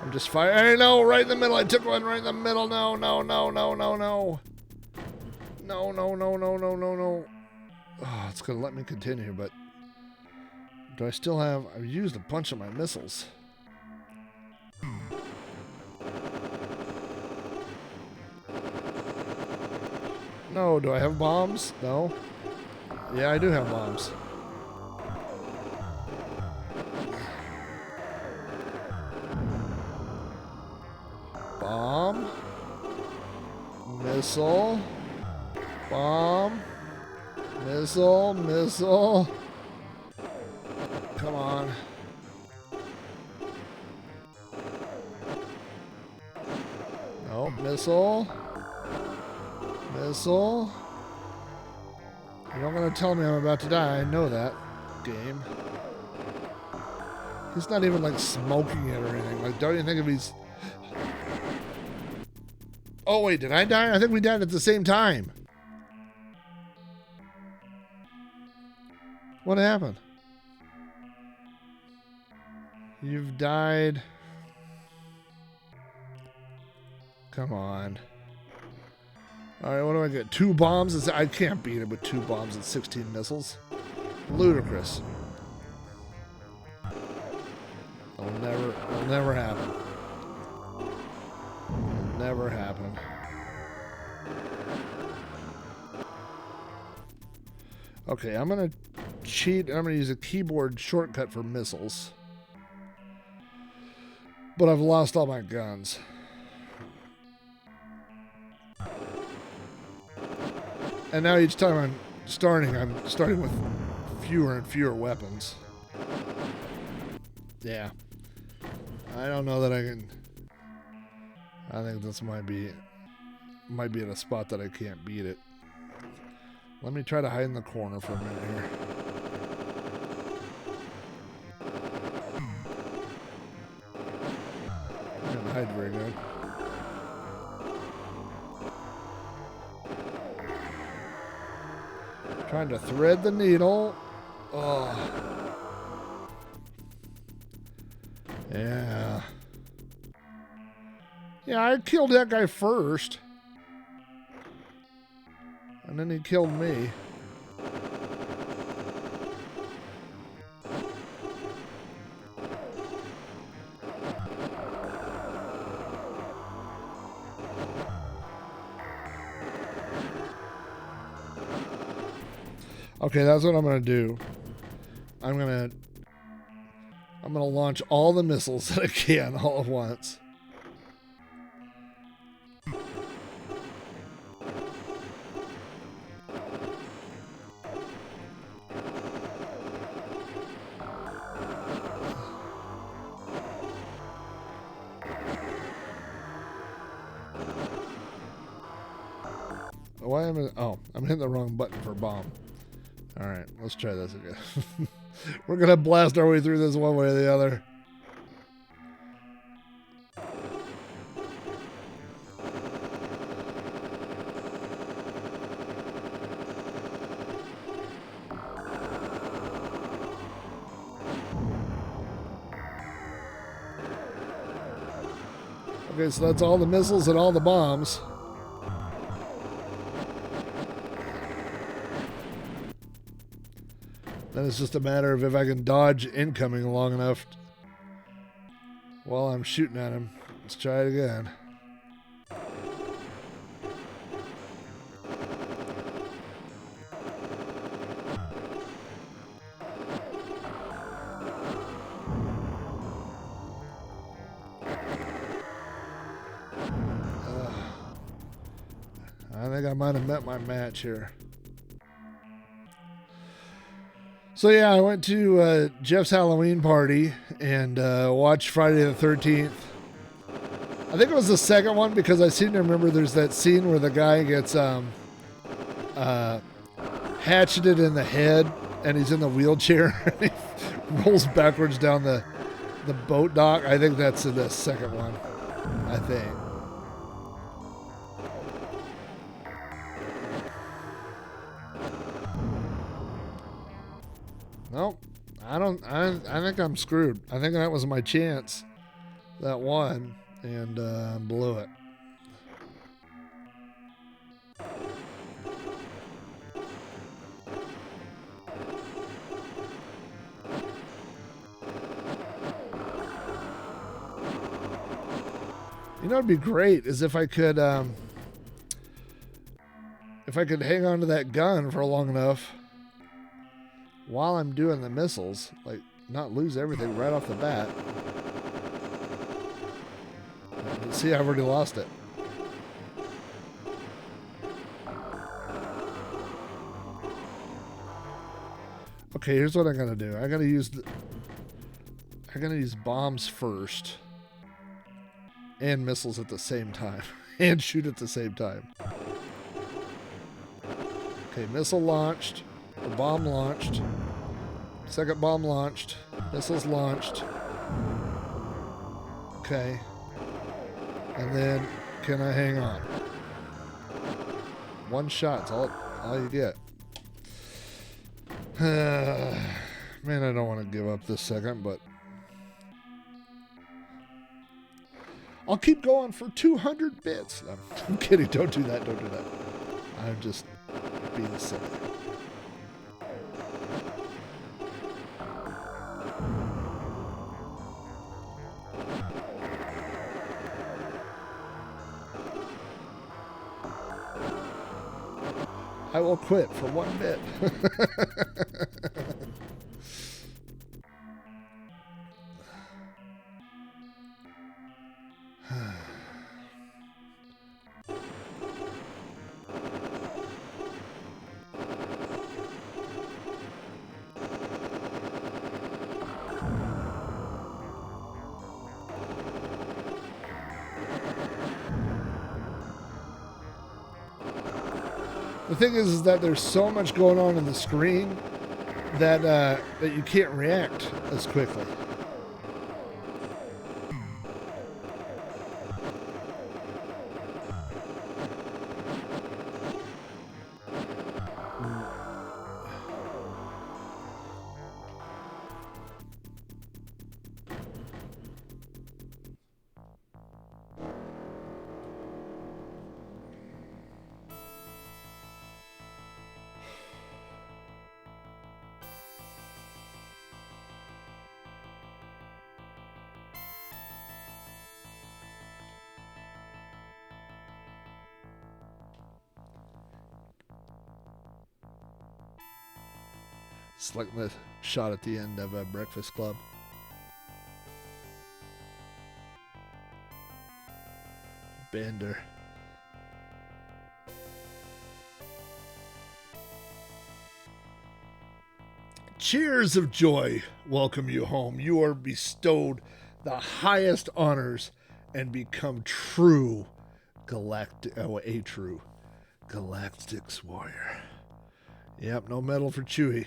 I'm just firing. No, right in the middle. I took one right in the middle. No. No. Oh, it's going to let me continue, but do I still have... I've used a bunch of my missiles. No, do I have bombs? No. Yeah, I do have bombs. Bomb. Missile. Bomb. Missile. Come on. No, missile. You're not going to tell me I'm about to die. I know that. Game. He's not even like smoking it or anything. Like, don't you think if he's... Oh, wait, did I die? I think we died at the same time. What happened? You've died. Come on. All right, what do I get? 2 bombs? I can't beat him with 2 bombs and 16 missiles. Ludicrous. It'll never happen. It'll never happen. Okay, I'm going to cheat. I'm going to use a keyboard shortcut for missiles. But I've lost all my guns. And now each time I'm starting with fewer and fewer weapons. Yeah. I don't know that I can... I think this might be in a spot that I can't beat it. Let me try to hide in the corner for a minute here. I didn't hide very good. Trying to thread the needle. Oh. Yeah. Yeah, I killed that guy first. And then he killed me. Okay, that's what I'm going to do. I'm going to launch all the missiles that I can all at once. Why am I? Oh, I'm hitting the wrong button for bomb. All right, let's try this again. We're gonna blast our way through this one way or the other. Okay, so that's all the missiles and all the bombs. Then it's just a matter of if I can dodge incoming long enough while I'm shooting at him. Let's try it again. I think I might have met my match here. So yeah, I went to Jeff's Halloween party and watched Friday the 13th. I think it was the second one because I seem to remember there's that scene where the guy gets hatcheted in the head and he's in the wheelchair and he rolls backwards down the boat dock. I think that's the second one, I think. Nope. I think I'm screwed. I think that was my chance. That one. And blew it. You know, it'd be great is if I could hang on to that gun for long enough while I'm doing the missiles, like not lose everything right off the bat. See, I've already lost it. Okay, here's what I'm gonna do. I'm gonna use bombs first and missiles at the same time and shoot at the same time. Okay, missile launched. The bomb launched. Second bomb launched. Missiles launched. Okay. And then, can I hang on? One shot's all you get. Man, I don't want to give up this second, but I'll keep going for 200 bits. No, I'm kidding. Don't do that. Don't do that. I'm just being silly. I will quit for 1 bit. The thing is that there's so much going on in the screen that that you can't react as quickly. It's like the shot at the end of a Breakfast Club. Bender. Cheers of joy welcome you home. You are bestowed the highest honors and become true Galactix warrior. Yep, no medal for Chewie.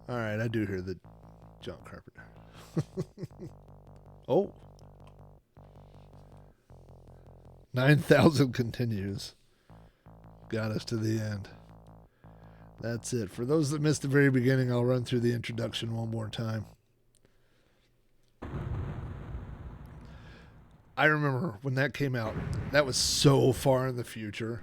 All right, I do hear the John Carpenter. Oh. 9,000 continues. Got us to the end. That's it. For those that missed the very beginning, I'll run through the introduction one more time. I remember when that came out. That was so far in the future.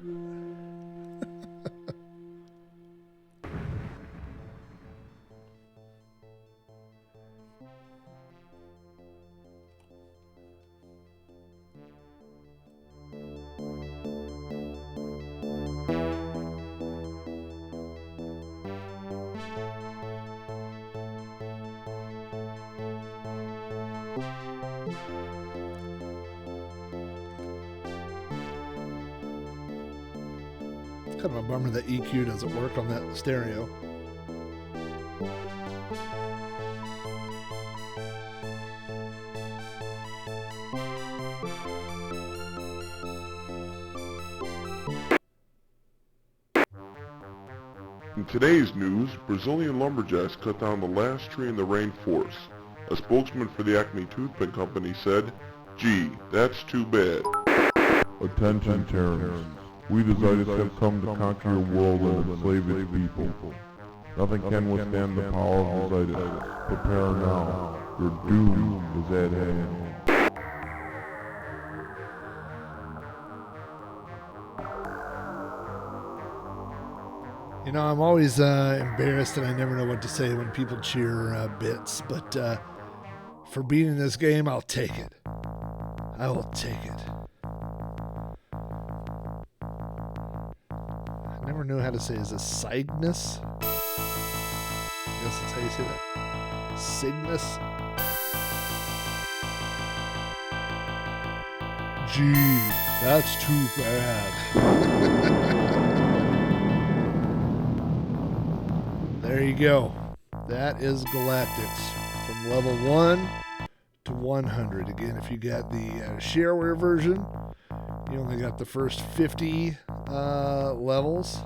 Kind of a bummer that EQ doesn't work on that stereo. In today's news, Brazilian lumberjacks cut down the last tree in the rainforest. A spokesman for the Acme Toothpick Company said, "Gee, that's too bad." Attention, Terrans. We decided to come to conquer your world and enslave its people. Nothing can withstand the power of the Zidus. Prepare now. Your doom is at hand. You know, I'm always embarrassed and I never know what to say when people cheer bits, but for beating this game, I'll take it. I will take it. I never knew how to say, is it Cygnus? I guess that's how you say that. Cygnus? Gee, that's too bad. There you go. That is Galactix from level 1 to 100. Again, if you got the shareware version, you only got the first 50 levels.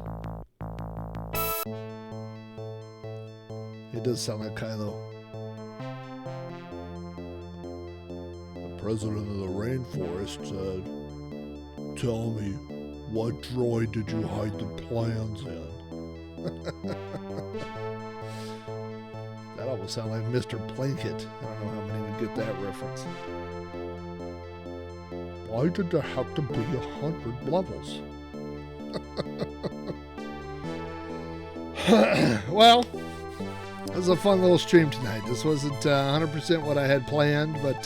It does sound like Kylo. The president of the rainforest said, "Tell me, what droid did you hide the plans in?" That almost sounds like Mr. Plinkett. I don't know how many would get that reference. Why did there have to be 100 levels? Well, it was a fun little stream tonight. This wasn't 100% what I had planned, but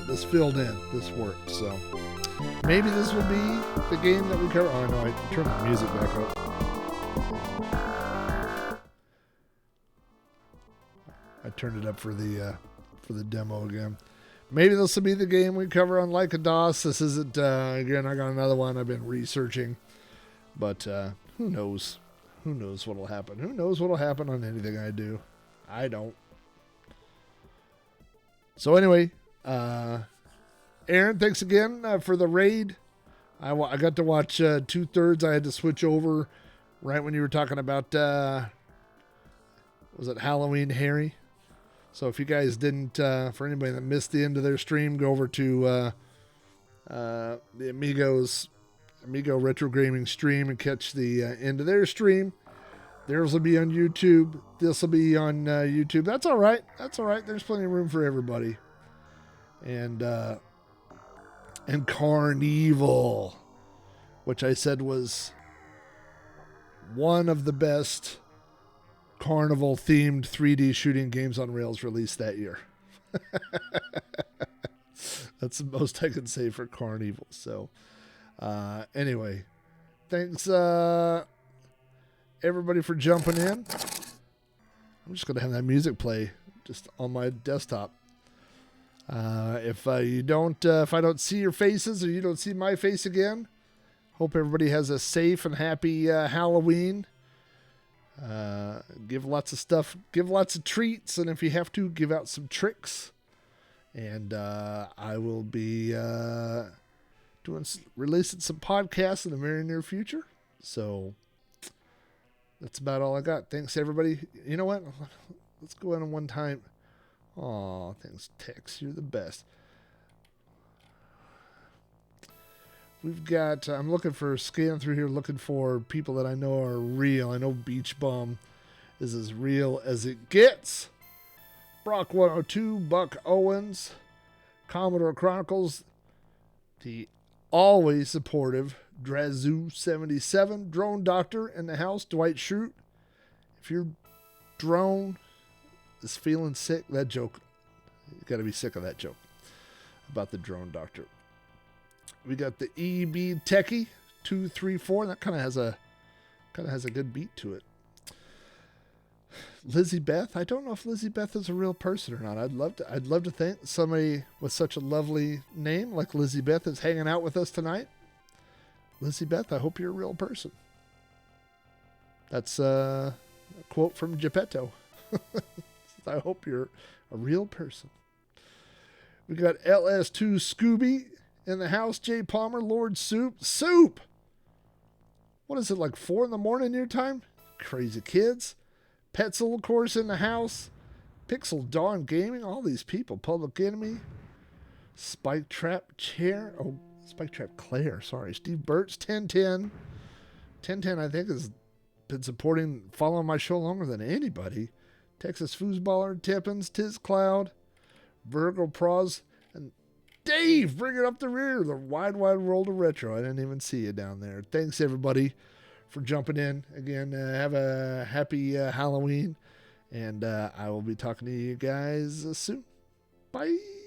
this filled in. This worked. So maybe this will be the game that we cover. Oh, no, I turned the music back up. I turned it up for the demo again. Maybe this will be the game we cover on Like a DOS. This isn't, again, I got another one I've been researching. But who knows? Who knows what'll happen? Who knows what'll happen on anything I do? I don't. So anyway, Aaron, thanks again for the raid. I got to watch 2/3. I had to switch over right when you were talking about, was it Halloween Harry? So if you guys didn't, for anybody that missed the end of their stream, go over to the Amigo Retro Gaming stream and catch the end of their stream. Theirs will be on YouTube. This will be on YouTube. That's all right. That's all right. There's plenty of room for everybody. And Carnival, which I said was one of the best carnival-themed 3D shooting games on rails released that year. That's the most I can say for Carnival. So, anyway, thanks everybody for jumping in. I'm just gonna have that music play just on my desktop. If I don't see your faces or you don't see my face again, Hope everybody has a safe and happy Halloween. Give lots of stuff, give lots of treats, and if you have to, give out some tricks. And I will be releasing some podcasts in the very near future. So that's about all I got. Thanks, everybody. You know what? Let's go in one time. Aw, thanks, Tex. You're the best. We've got, I'm scanning through here, looking for people that I know are real. I know Beach Bum is as real as it gets. Brock 102, Buck Owens, Commodore Chronicles, the always supportive Drazoo 77, Drone Doctor in the house, Dwight Schrute. If your drone is feeling sick, that joke, you got to be sick of that joke about the Drone Doctor. We got the EB Techie 234. That kind of has a good beat to it. Lizzie Beth. I don't know if Lizzie Beth is a real person or not. I'd love to think somebody with such a lovely name like Lizzie Beth is hanging out with us tonight. Lizzie Beth, I hope you're a real person. That's a quote from Geppetto. I hope you're a real person. We got LS2 Scooby in the house, Jay Palmer, Lord Soup. What is it, like 4 a.m. your time? Crazy kids. Petzel, of course, in the house. Pixel Dawn Gaming, all these people. Public Enemy. Spike Trap Chair. Oh, Spike Trap Claire, sorry. Steve Burt's 1010. 1010, I think, has been following my show longer than anybody. Texas Foosballer, Tippins, Tiz Cloud, Virgo Pros, and Dave, bring it up the rear, the wide world of retro. I didn't even see you down there. Thanks, everybody, for jumping in. Again, have a happy Halloween, and I will be talking to you guys soon. Bye.